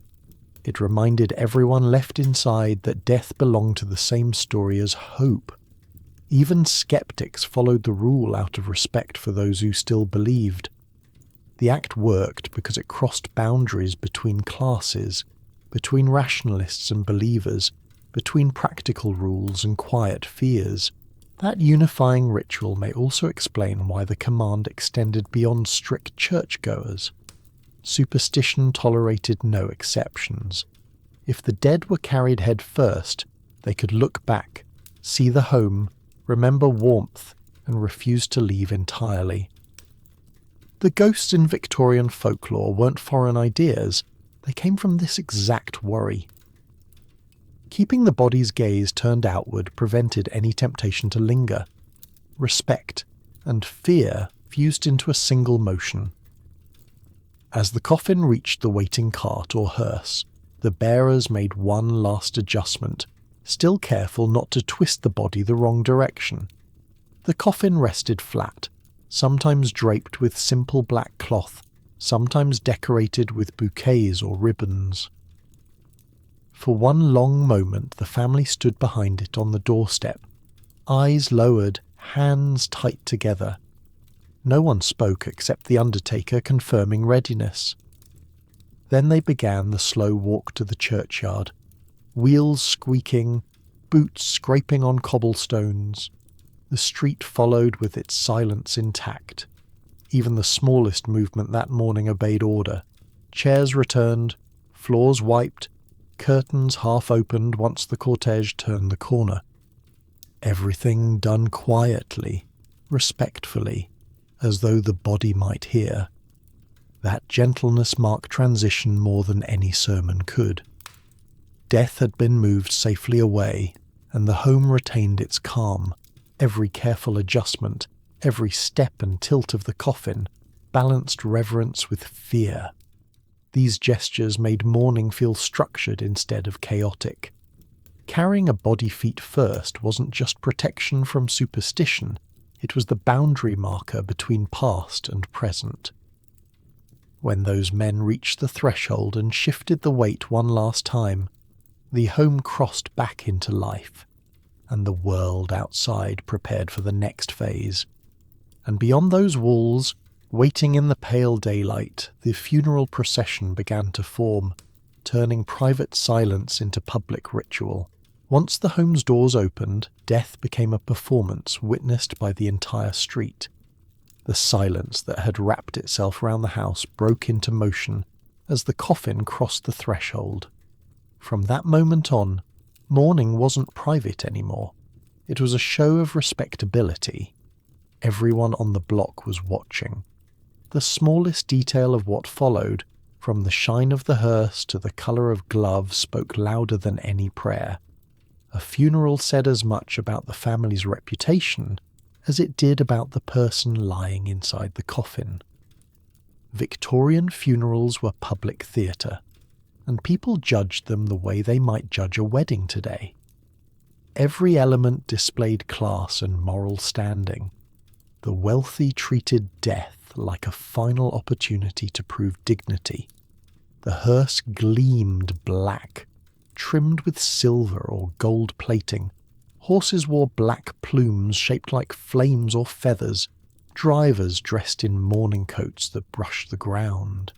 Speaker 1: It reminded everyone left inside that death belonged to the same story as hope. Even skeptics followed the rule out of respect for those who still believed. The act worked because it crossed boundaries between classes, between rationalists and believers, between practical rules and quiet fears. That unifying ritual may also explain why the command extended beyond strict churchgoers. Superstition tolerated no exceptions. If the dead were carried head first, they could look back, see the home, remember warmth, and refuse to leave entirely. The ghosts in Victorian folklore weren't foreign ideas, they came from this exact worry. Keeping the body's gaze turned outward prevented any temptation to linger. Respect and fear fused into a single motion. As the coffin reached the waiting cart or hearse, the bearers made one last adjustment, still careful not to twist the body the wrong direction. The coffin rested flat, sometimes draped with simple black cloth, sometimes decorated with bouquets or ribbons. For one long moment the family stood behind it on the doorstep, eyes lowered, hands tight together. No one spoke except the undertaker confirming readiness. Then they began the slow walk to the churchyard, wheels squeaking, boots scraping on cobblestones. The street followed with its silence intact. Even the smallest movement that morning obeyed order. Chairs returned, floors wiped, curtains half opened once the cortege turned the corner. Everything done quietly, respectfully, as though the body might hear. That gentleness marked transition more than any sermon could. Death had been moved safely away, and the home retained its calm. Every careful adjustment, every step and tilt of the coffin, balanced reverence with fear. These gestures made mourning feel structured instead of chaotic. Carrying a body feet first wasn't just protection from superstition, it was the boundary marker between past and present. When those men reached the threshold and shifted the weight one last time, the home crossed back into life, and the world outside prepared for the next phase. And beyond those walls, waiting in the pale daylight, the funeral procession began to form, turning private silence into public ritual. Once the home's doors opened, death became a performance witnessed by the entire street. The silence that had wrapped itself round the house broke into motion as the coffin crossed the threshold. From that moment on, mourning wasn't private anymore. It was a show of respectability. Everyone on the block was watching. The smallest detail of what followed, from the shine of the hearse to the colour of gloves, spoke louder than any prayer. A funeral said as much about the family's reputation as it did about the person lying inside the coffin. Victorian funerals were public theatre, and people judged them the way they might judge a wedding today. Every element displayed class and moral standing. The wealthy treated death like a final opportunity to prove dignity. The hearse gleamed black, trimmed with silver or gold plating. Horses wore black plumes shaped like flames or feathers, drivers dressed in mourning coats that brushed the ground.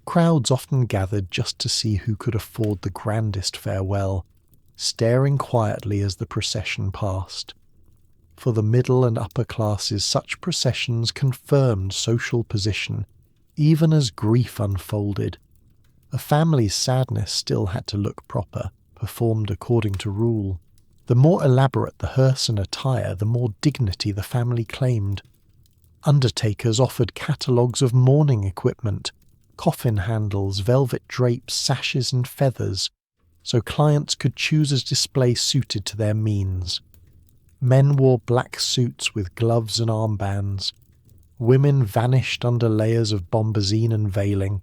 Speaker 1: Crowds often gathered just to see who could afford the grandest farewell, staring quietly as the procession passed. For the middle and upper classes, such processions confirmed social position, even as grief unfolded. A family's sadness still had to look proper, performed according to rule. The more elaborate the hearse and attire, the more dignity the family claimed. Undertakers offered catalogues of mourning equipment, coffin handles, velvet drapes, sashes and feathers, so clients could choose a display suited to their means. Men wore black suits with gloves and armbands. Women vanished under layers of bombazine and veiling,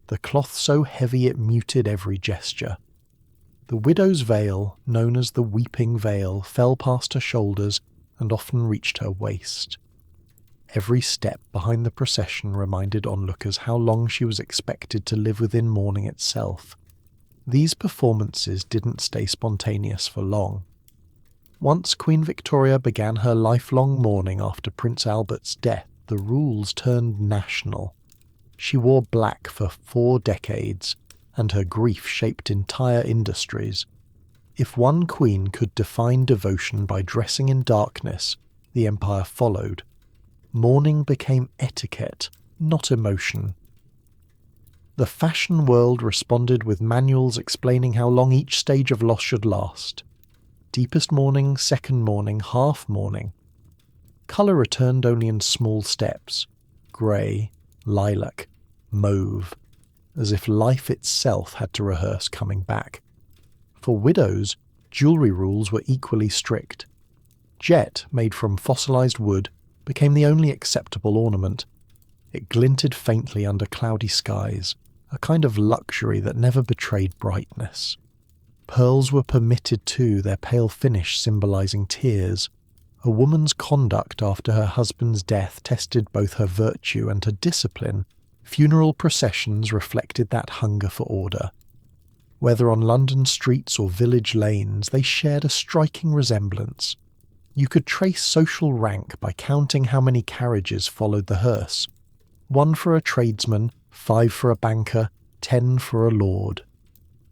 Speaker 1: the cloth so heavy it muted every gesture. The widow's veil, known as the weeping veil, fell past her shoulders and often reached her waist. Every step behind the procession reminded onlookers how long she was expected to live within mourning itself. These performances didn't stay spontaneous for long. Once Queen Victoria began her lifelong mourning after Prince Albert's death, the rules turned national. She wore black for 4 decades, and her grief shaped entire industries. If one queen could define devotion by dressing in darkness, the empire followed. Mourning became etiquette, not emotion. The fashion world responded with manuals explaining how long each stage of loss should last. Deepest mourning, second mourning, half mourning. Colour returned only in small steps. Grey, lilac, mauve, as if life itself had to rehearse coming back. For widows, jewellery rules were equally strict. Jet, made from fossilised wood, became the only acceptable ornament. It glinted faintly under cloudy skies, a kind of luxury that never betrayed brightness. Pearls were permitted too, their pale finish symbolising tears. A woman's conduct after her husband's death tested both her virtue and her discipline. Funeral processions reflected that hunger for order. Whether on London streets or village lanes, they shared a striking resemblance. You could trace social rank by counting how many carriages followed the hearse. 1 for a tradesman, 5 for a banker, 10 for a lord.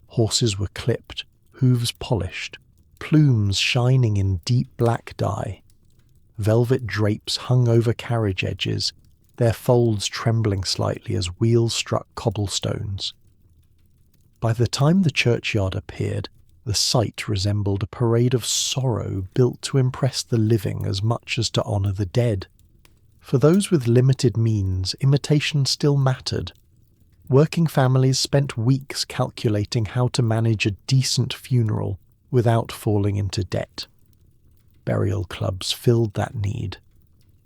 Speaker 1: Horses were clipped, hooves polished, plumes shining in deep black dye. Velvet drapes hung over carriage edges, their folds trembling slightly as wheels struck cobblestones. By the time the churchyard appeared, the sight resembled a parade of sorrow built to impress the living as much as to honour the dead. For those with limited means, imitation still mattered. Working families spent weeks calculating how to manage a decent funeral without falling into debt. Burial clubs filled that need.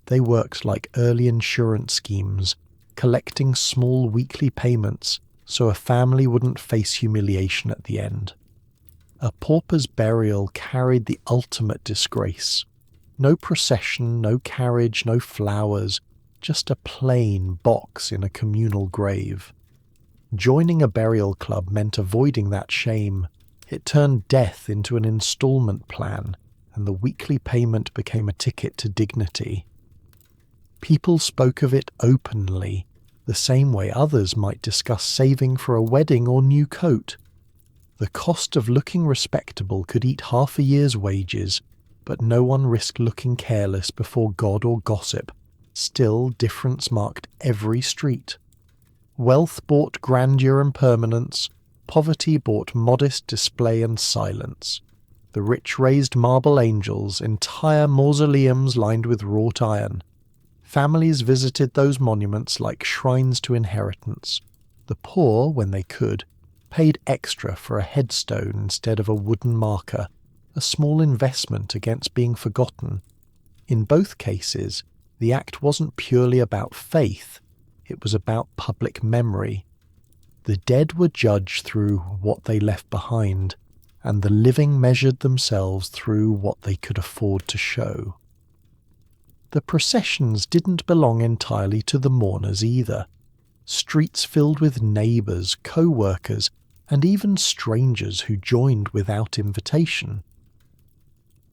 Speaker 1: They worked like early insurance schemes, collecting small weekly payments so a family wouldn't face humiliation at the end. A pauper's burial carried the ultimate disgrace. No procession, no carriage, no flowers, just a plain box in a communal grave. Joining a burial club meant avoiding that shame. It turned death into an installment plan, and the weekly payment became a ticket to dignity. People spoke of it openly, the same way others might discuss saving for a wedding or new coat. The cost of looking respectable could eat half a year's wages, but no one risked looking careless before God or gossip. Still, difference marked every street. Wealth bought grandeur and permanence, poverty bought modest display and silence. The rich raised marble angels, entire mausoleums lined with wrought iron. Families visited those monuments like shrines to inheritance. The poor, when they could, paid extra for a headstone instead of a wooden marker, a small investment against being forgotten. In both cases, the act wasn't purely about faith, it was about public memory. The dead were judged through what they left behind, and the living measured themselves through what they could afford to show. The processions didn't belong entirely to the mourners either. Streets filled with neighbours, co-workers, and even strangers who joined without invitation.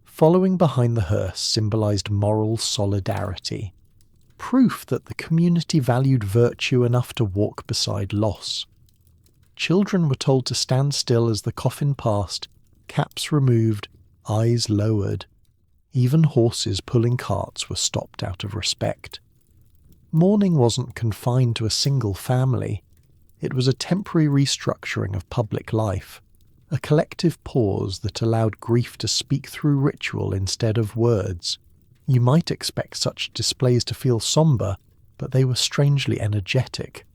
Speaker 1: Following behind the hearse symbolised moral solidarity, proof that the community valued virtue enough to walk beside loss. Children were told to stand still as the coffin passed, caps removed, eyes lowered. Even horses pulling carts were stopped out of respect. Mourning wasn't confined to a single family. It was a temporary restructuring of public life, a collective pause that allowed grief to speak through ritual instead of words. You might expect such displays to feel sombre, but they were strangely energetic.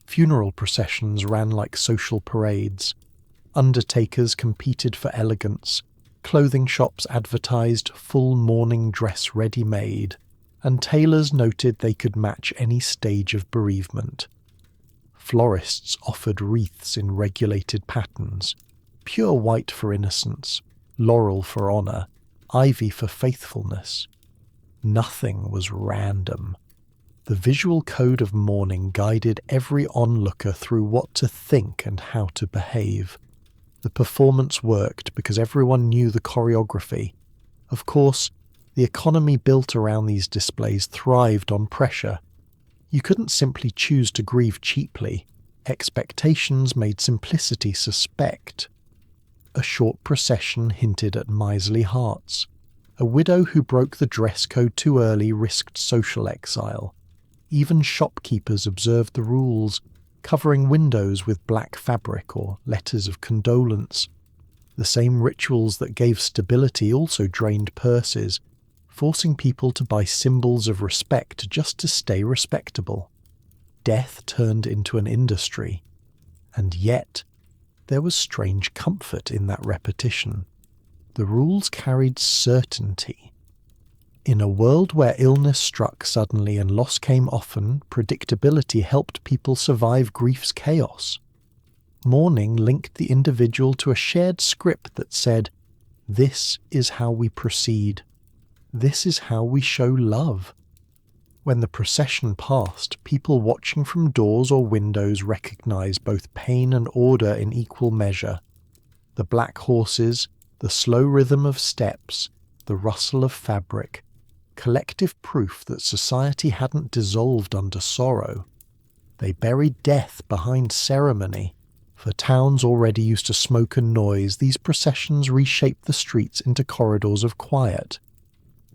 Speaker 1: Funeral processions ran like social parades. Undertakers competed for elegance. Clothing shops advertised full mourning dress ready-made, and tailors noted they could match any stage of bereavement. Florists offered wreaths in regulated patterns, pure white for innocence, laurel for honour, ivy for faithfulness. Nothing was random. The visual code of mourning guided every onlooker through what to think and how to behave. The performance worked because everyone knew the choreography. Of course, the economy built around these displays thrived on pressure. You couldn't simply choose to grieve cheaply. Expectations made simplicity suspect. A short procession hinted at miserly hearts. A widow who broke the dress code too early risked social exile. Even shopkeepers observed the rules, covering windows with black fabric or letters of condolence. The same rituals that gave stability also drained purses, forcing people to buy symbols of respect just to stay respectable. Death turned into an industry, and yet there was strange comfort in that repetition. The rules carried certainty. In a world where illness struck suddenly and loss came often, predictability helped people survive grief's chaos. Mourning linked the individual to a shared script that said, "This is how we proceed. This is how we show love." When the procession passed, people watching from doors or windows recognized both pain and order in equal measure. The black horses, the slow rhythm of steps, the rustle of fabric, collective proof that society hadn't dissolved under sorrow. They buried death behind ceremony. For towns already used to smoke and noise, these processions reshaped the streets into corridors of quiet.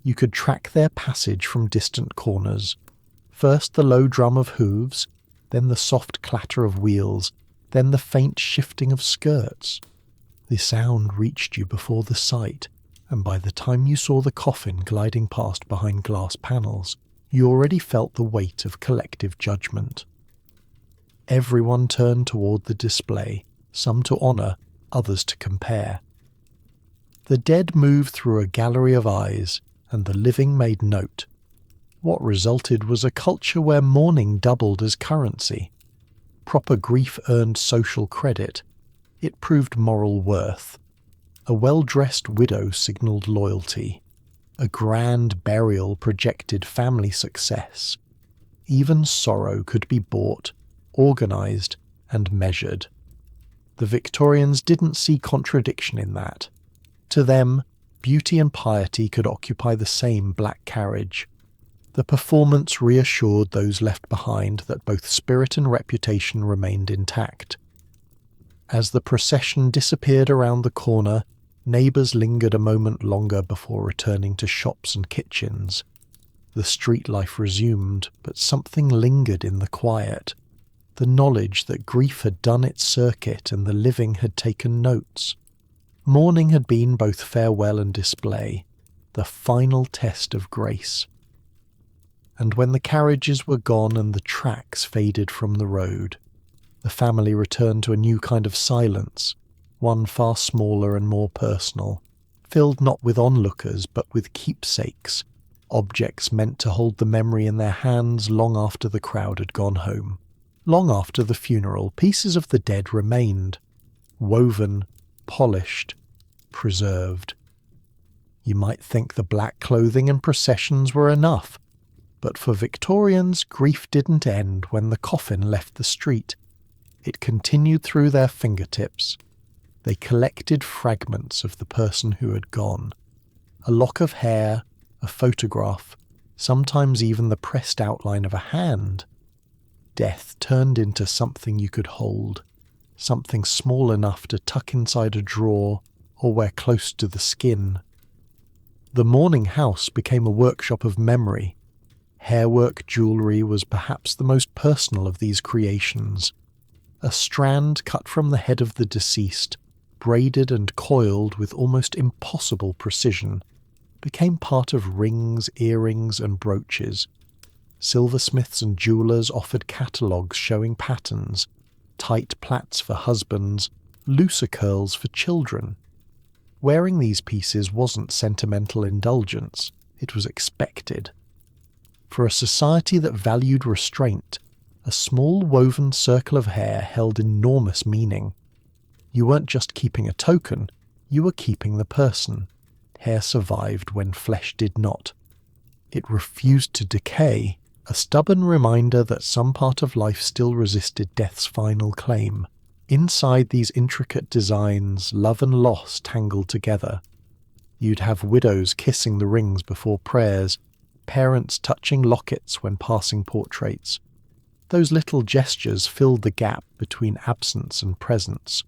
Speaker 1: You could track their passage from distant corners. First the low drum of hooves, then the soft clatter of wheels, then the faint shifting of skirts. The sound reached you before the sight, and by the time you saw the coffin gliding past behind glass panels, you already felt the weight of collective judgment. Everyone turned toward the display, some to honour, others to compare. The dead moved through a gallery of eyes, and the living made note. What resulted was a culture where mourning doubled as currency. Proper grief earned social credit. It proved moral worth. A well-dressed widow signalled loyalty. A grand burial projected family success. Even sorrow could be bought, organised, and measured. The Victorians didn't see contradiction in that. To them, beauty and piety could occupy the same black carriage. The performance reassured those left behind that both spirit and reputation remained intact. As the procession disappeared around the corner, neighbours lingered a moment longer before returning to shops and kitchens. The street life resumed, but something lingered in the quiet. The knowledge that grief had done its circuit and the living had taken notes. Mourning had been both farewell and display, the final test of grace. And when the carriages were gone and the tracks faded from the road, the family returned to a new kind of silence, one far smaller and more personal, filled not with onlookers but with keepsakes, objects meant to hold the memory in their hands long after the crowd had gone home. Long after the funeral, pieces of the dead remained, woven, polished, preserved. You might think the black clothing and processions were enough, but for Victorians, grief didn't end when the coffin left the street. It continued through their fingertips. They collected fragments of the person who had gone. A lock of hair, a photograph, sometimes even the pressed outline of a hand. Death turned into something you could hold, something small enough to tuck inside a drawer or wear close to the skin. The mourning house became a workshop of memory. Hairwork jewellery was perhaps the most personal of these creations. A strand cut from the head of the deceased, braided and coiled with almost impossible precision, became part of rings, earrings and brooches. Silversmiths and jewellers offered catalogues showing patterns, tight plaits for husbands, looser curls for children. Wearing these pieces wasn't sentimental indulgence, it was expected. For a society that valued restraint, a small woven circle of hair held enormous meaning. You weren't just keeping a token, you were keeping the person. Hair survived when flesh did not. It refused to decay, a stubborn reminder that some part of life still resisted death's final claim. Inside these intricate designs, love and loss tangled together. You'd have widows kissing the rings before prayers, parents touching lockets when passing portraits. Those little gestures filled the gap between absence and presence.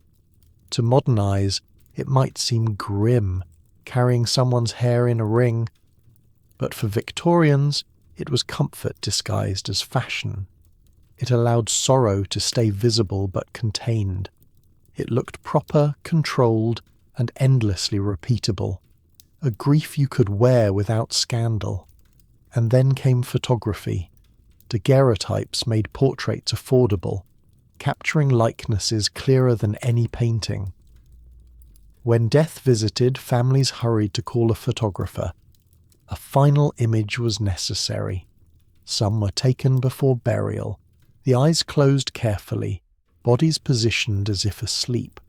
Speaker 1: To modern eyes, it might seem grim, carrying someone's hair in a ring, but for Victorians, it was comfort disguised as fashion. It allowed sorrow to stay visible but contained. It looked proper, controlled, and endlessly repeatable. A grief you could wear without scandal. And then came photography. Daguerreotypes made portraits affordable, capturing likenesses clearer than any painting. When death visited, families hurried to call a photographer. A final image was necessary. Some were taken before burial, the eyes closed carefully, bodies positioned as if asleep.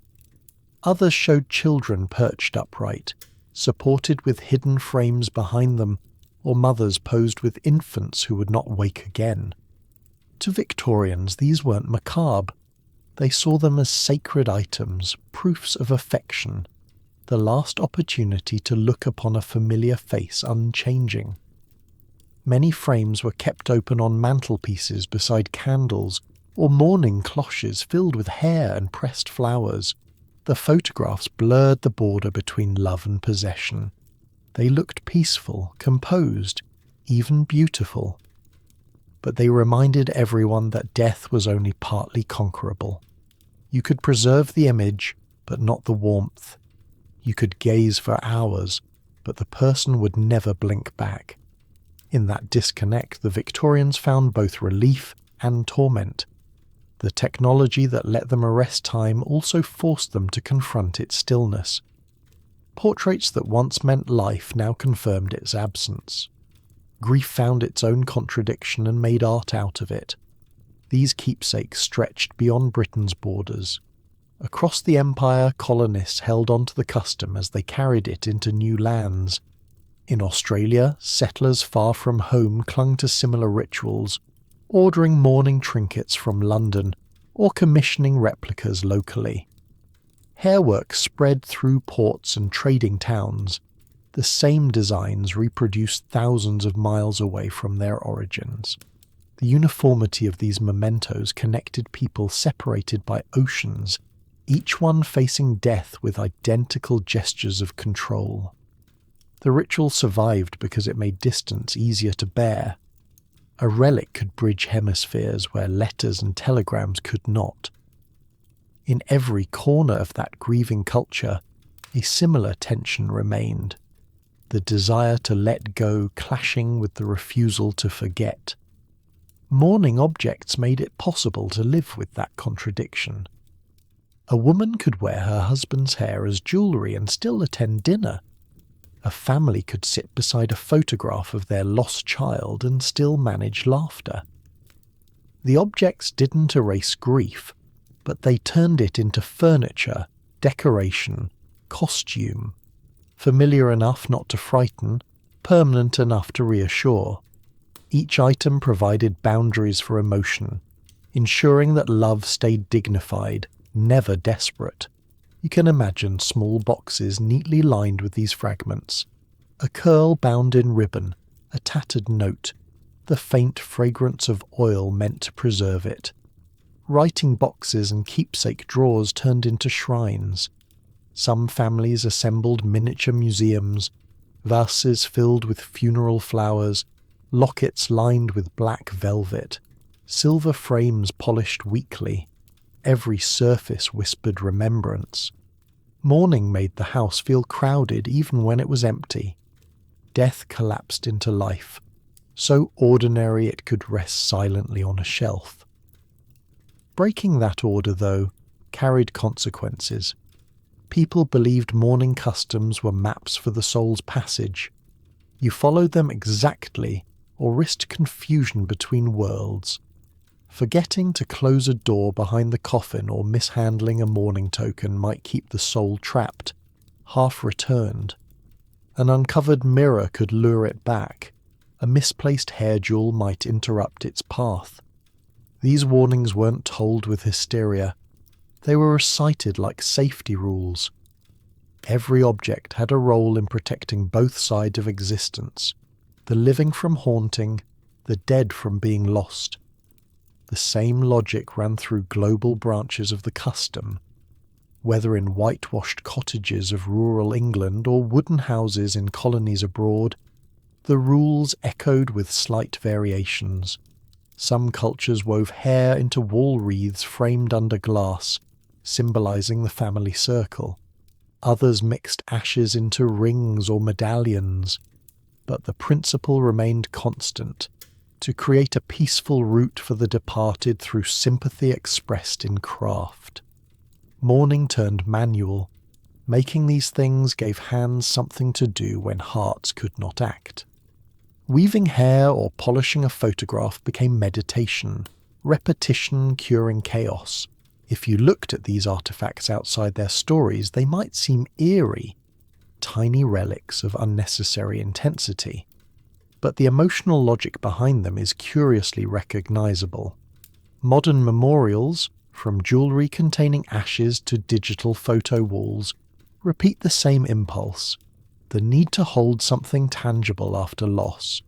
Speaker 1: Others showed children perched upright, supported with hidden frames behind them, or mothers posed with infants who would not wake again. To Victorians, these weren't macabre. They saw them as sacred items, proofs of affection, the last opportunity to look upon a familiar face unchanging. Many frames were kept open on mantelpieces beside candles, or mourning cloches filled with hair and pressed flowers. The photographs blurred the border between love and possession. They looked peaceful, composed, even beautiful. But they reminded everyone that death was only partly conquerable. You could preserve the image, but not the warmth. You could gaze for hours, but the person would never blink back. In that disconnect, the Victorians found both relief and torment. The technology that let them arrest time also forced them to confront its stillness. Portraits that once meant life now confirmed its absence. Grief found its own contradiction and made art out of it. These keepsakes stretched beyond Britain's borders. Across the empire, colonists held on to the custom as they carried it into new lands. In Australia, settlers far from home clung to similar rituals, ordering mourning trinkets from London or commissioning replicas locally. Hairwork spread through ports and trading towns, the same designs reproduced thousands of miles away from their origins. The uniformity of these mementos connected people separated by oceans, each one facing death with identical gestures of control. The ritual survived because it made distance easier to bear. A relic could bridge hemispheres where letters and telegrams could not. In every corner of that grieving culture, a similar tension remained, the desire to let go clashing with the refusal to forget. Mourning objects made it possible to live with that contradiction. A woman could wear her husband's hair as jewellery and still attend dinner. A family could sit beside a photograph of their lost child and still manage laughter. The objects didn't erase grief, but they turned it into furniture, decoration, costume. Familiar enough not to frighten, permanent enough to reassure. Each item provided boundaries for emotion, ensuring that love stayed dignified, never desperate. You can imagine small boxes neatly lined with these fragments. A curl bound in ribbon, a tattered note, the faint fragrance of oil meant to preserve it. Writing boxes and keepsake drawers turned into shrines. Some families assembled miniature museums, vases filled with funeral flowers, lockets lined with black velvet, silver frames polished weekly. Every surface whispered remembrance. Mourning made the house feel crowded even when it was empty. Death collapsed into life, so ordinary it could rest silently on a shelf. Breaking that order, though, carried consequences. People believed mourning customs were maps for the soul's passage. You followed them exactly, or risked confusion between worlds. Forgetting to close a door behind the coffin or mishandling a mourning token might keep the soul trapped, half returned. An uncovered mirror could lure it back. A misplaced hair jewel might interrupt its path. These warnings weren't told with hysteria. They were recited like safety rules. Every object had a role in protecting both sides of existence, the living from haunting, the dead from being lost. The same logic ran through global branches of the custom. Whether in whitewashed cottages of rural England or wooden houses in colonies abroad, the rules echoed with slight variations. Some cultures wove hair into wall wreaths framed under glass, symbolizing the family circle. Others mixed ashes into rings or medallions. But the principle remained constant, to create a peaceful route for the departed through sympathy expressed in craft. Mourning turned manual. Making these things gave hands something to do when hearts could not act. Weaving hair or polishing a photograph became meditation, repetition curing chaos. If you looked at these artifacts outside their stories, they might seem eerie, tiny relics of unnecessary intensity. But the emotional logic behind them is curiously recognizable. Modern memorials, from jewelry containing ashes to digital photo walls, repeat the same impulse, the need to hold something tangible after loss.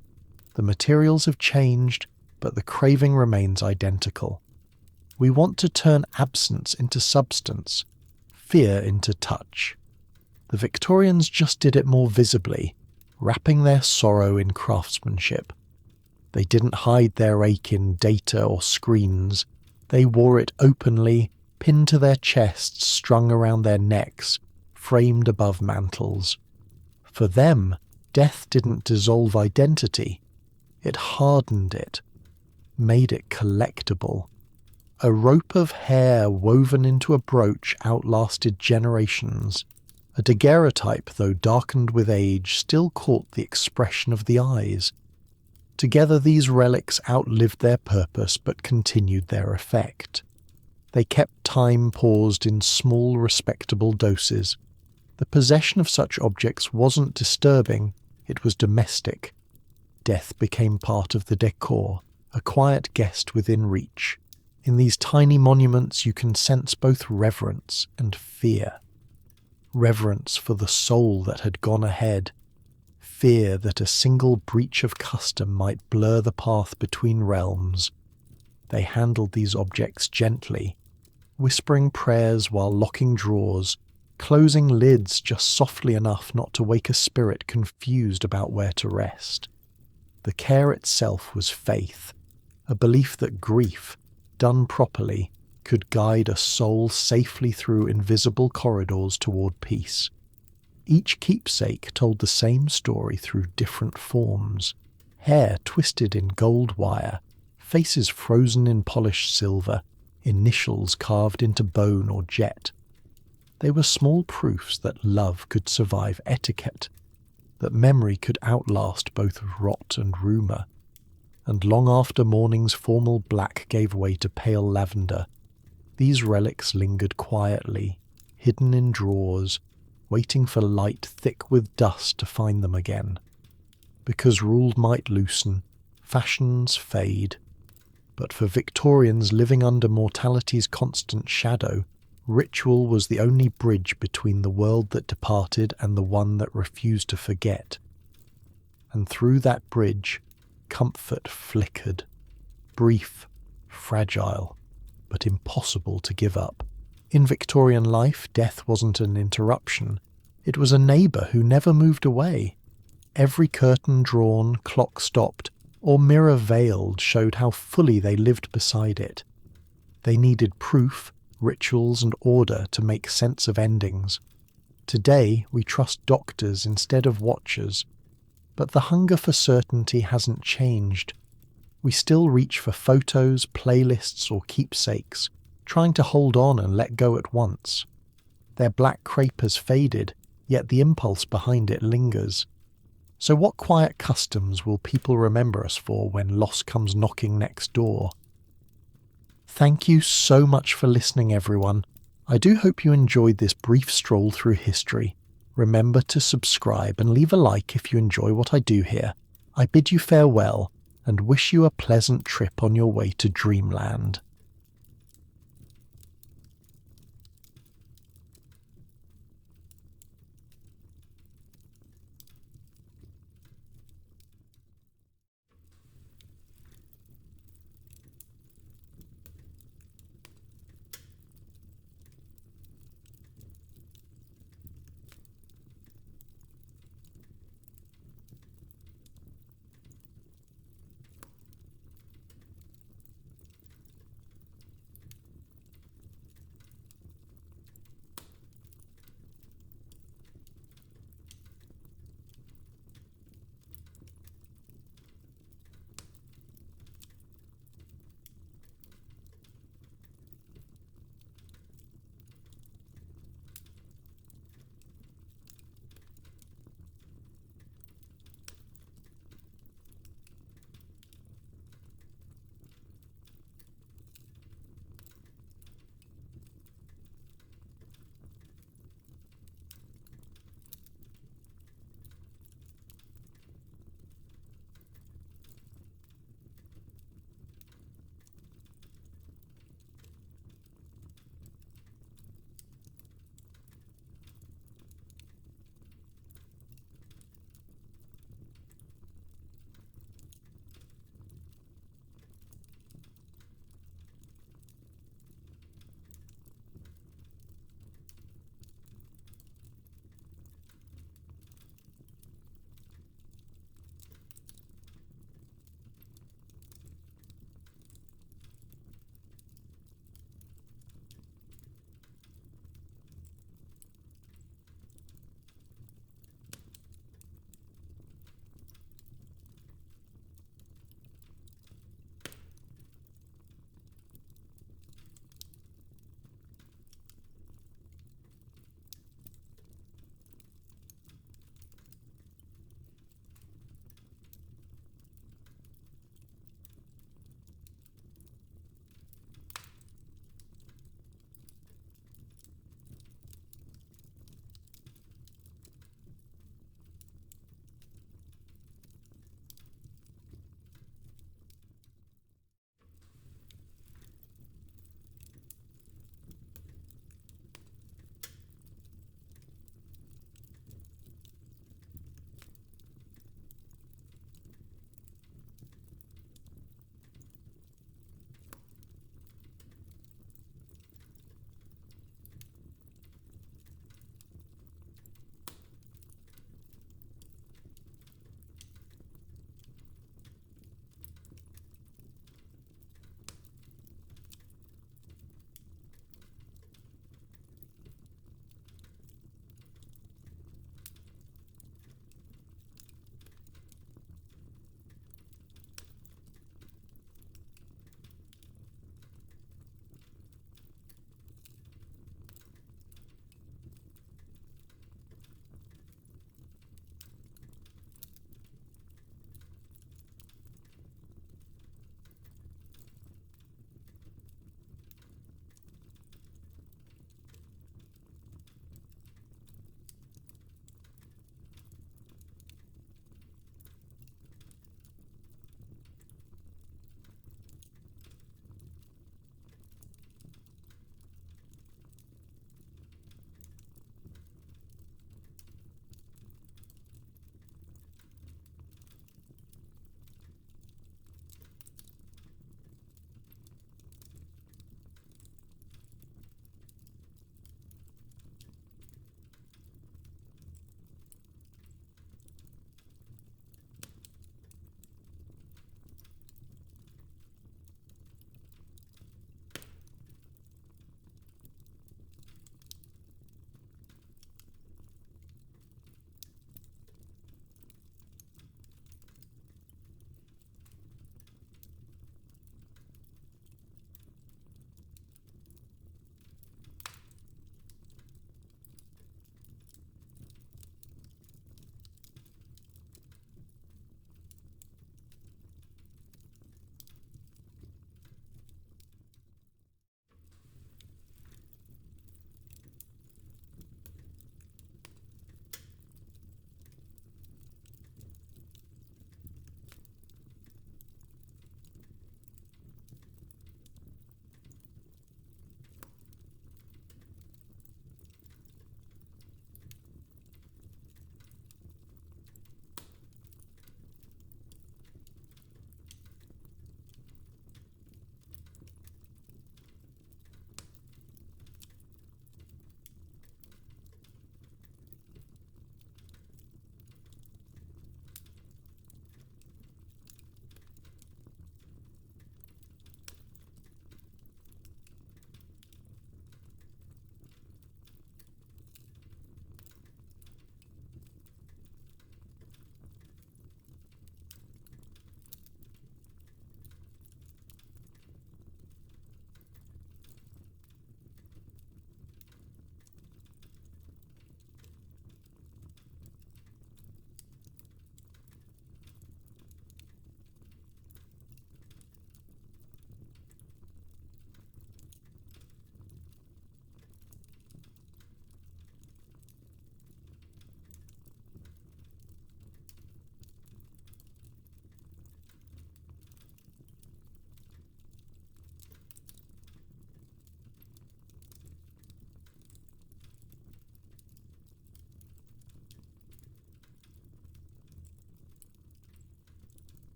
Speaker 1: The materials have changed, but the craving remains identical. We want to turn absence into substance, fear into touch. The Victorians just did it more visibly, wrapping their sorrow in craftsmanship. They didn't hide their ache in data or screens. They wore it openly, pinned to their chests, strung around their necks, framed above mantles. For them, death didn't dissolve identity. It hardened it, made it collectible. A rope of hair woven into a brooch outlasted generations. A daguerreotype, though darkened with age, still caught the expression of the eyes. Together these relics outlived their purpose but continued their effect. They kept time paused in small, respectable doses. The possession of such objects wasn't disturbing, it was domestic. Death became part of the decor, a quiet guest within reach. In these tiny monuments you can sense both reverence and fear. Reverence for the soul that had gone ahead, fear that a single breach of custom might blur the path between realms. They handled these objects gently, whispering prayers while locking drawers, closing lids just softly enough not to wake a spirit confused about where to rest. The care itself was faith, a belief that grief, done properly, could guide a soul safely through invisible corridors toward peace. Each keepsake told the same story through different forms: hair twisted in gold wire, faces frozen in polished silver, initials carved into bone or jet. They were small proofs that love could survive etiquette, that memory could outlast both rot and rumour. And long after morning's formal black gave way to pale lavender, these relics lingered quietly, hidden in drawers, waiting for light thick with dust to find them again. Because rule might loosen, fashions fade. But for Victorians living under mortality's constant shadow, ritual was the only bridge between the world that departed and the one that refused to forget. And through that bridge, comfort flickered, brief, fragile, but impossible to give up. In Victorian life, death wasn't an interruption. It was a neighbour who never moved away. Every curtain drawn, clock stopped, or mirror veiled showed how fully they lived beside it. They needed proof, rituals and order to make sense of endings. Today we trust doctors instead of watchers, but the hunger for certainty hasn't changed. We still reach for photos, playlists or keepsakes, trying to hold on and let go at once. Their black crepe has faded, yet the impulse behind it lingers. So what quiet customs will people remember us for when loss comes knocking next door? Thank you so much for listening, everyone. I do hope you enjoyed this brief stroll through history. Remember to subscribe and leave a like if you enjoy what I do here. I bid you farewell and wish you a pleasant trip on your way to Dreamland.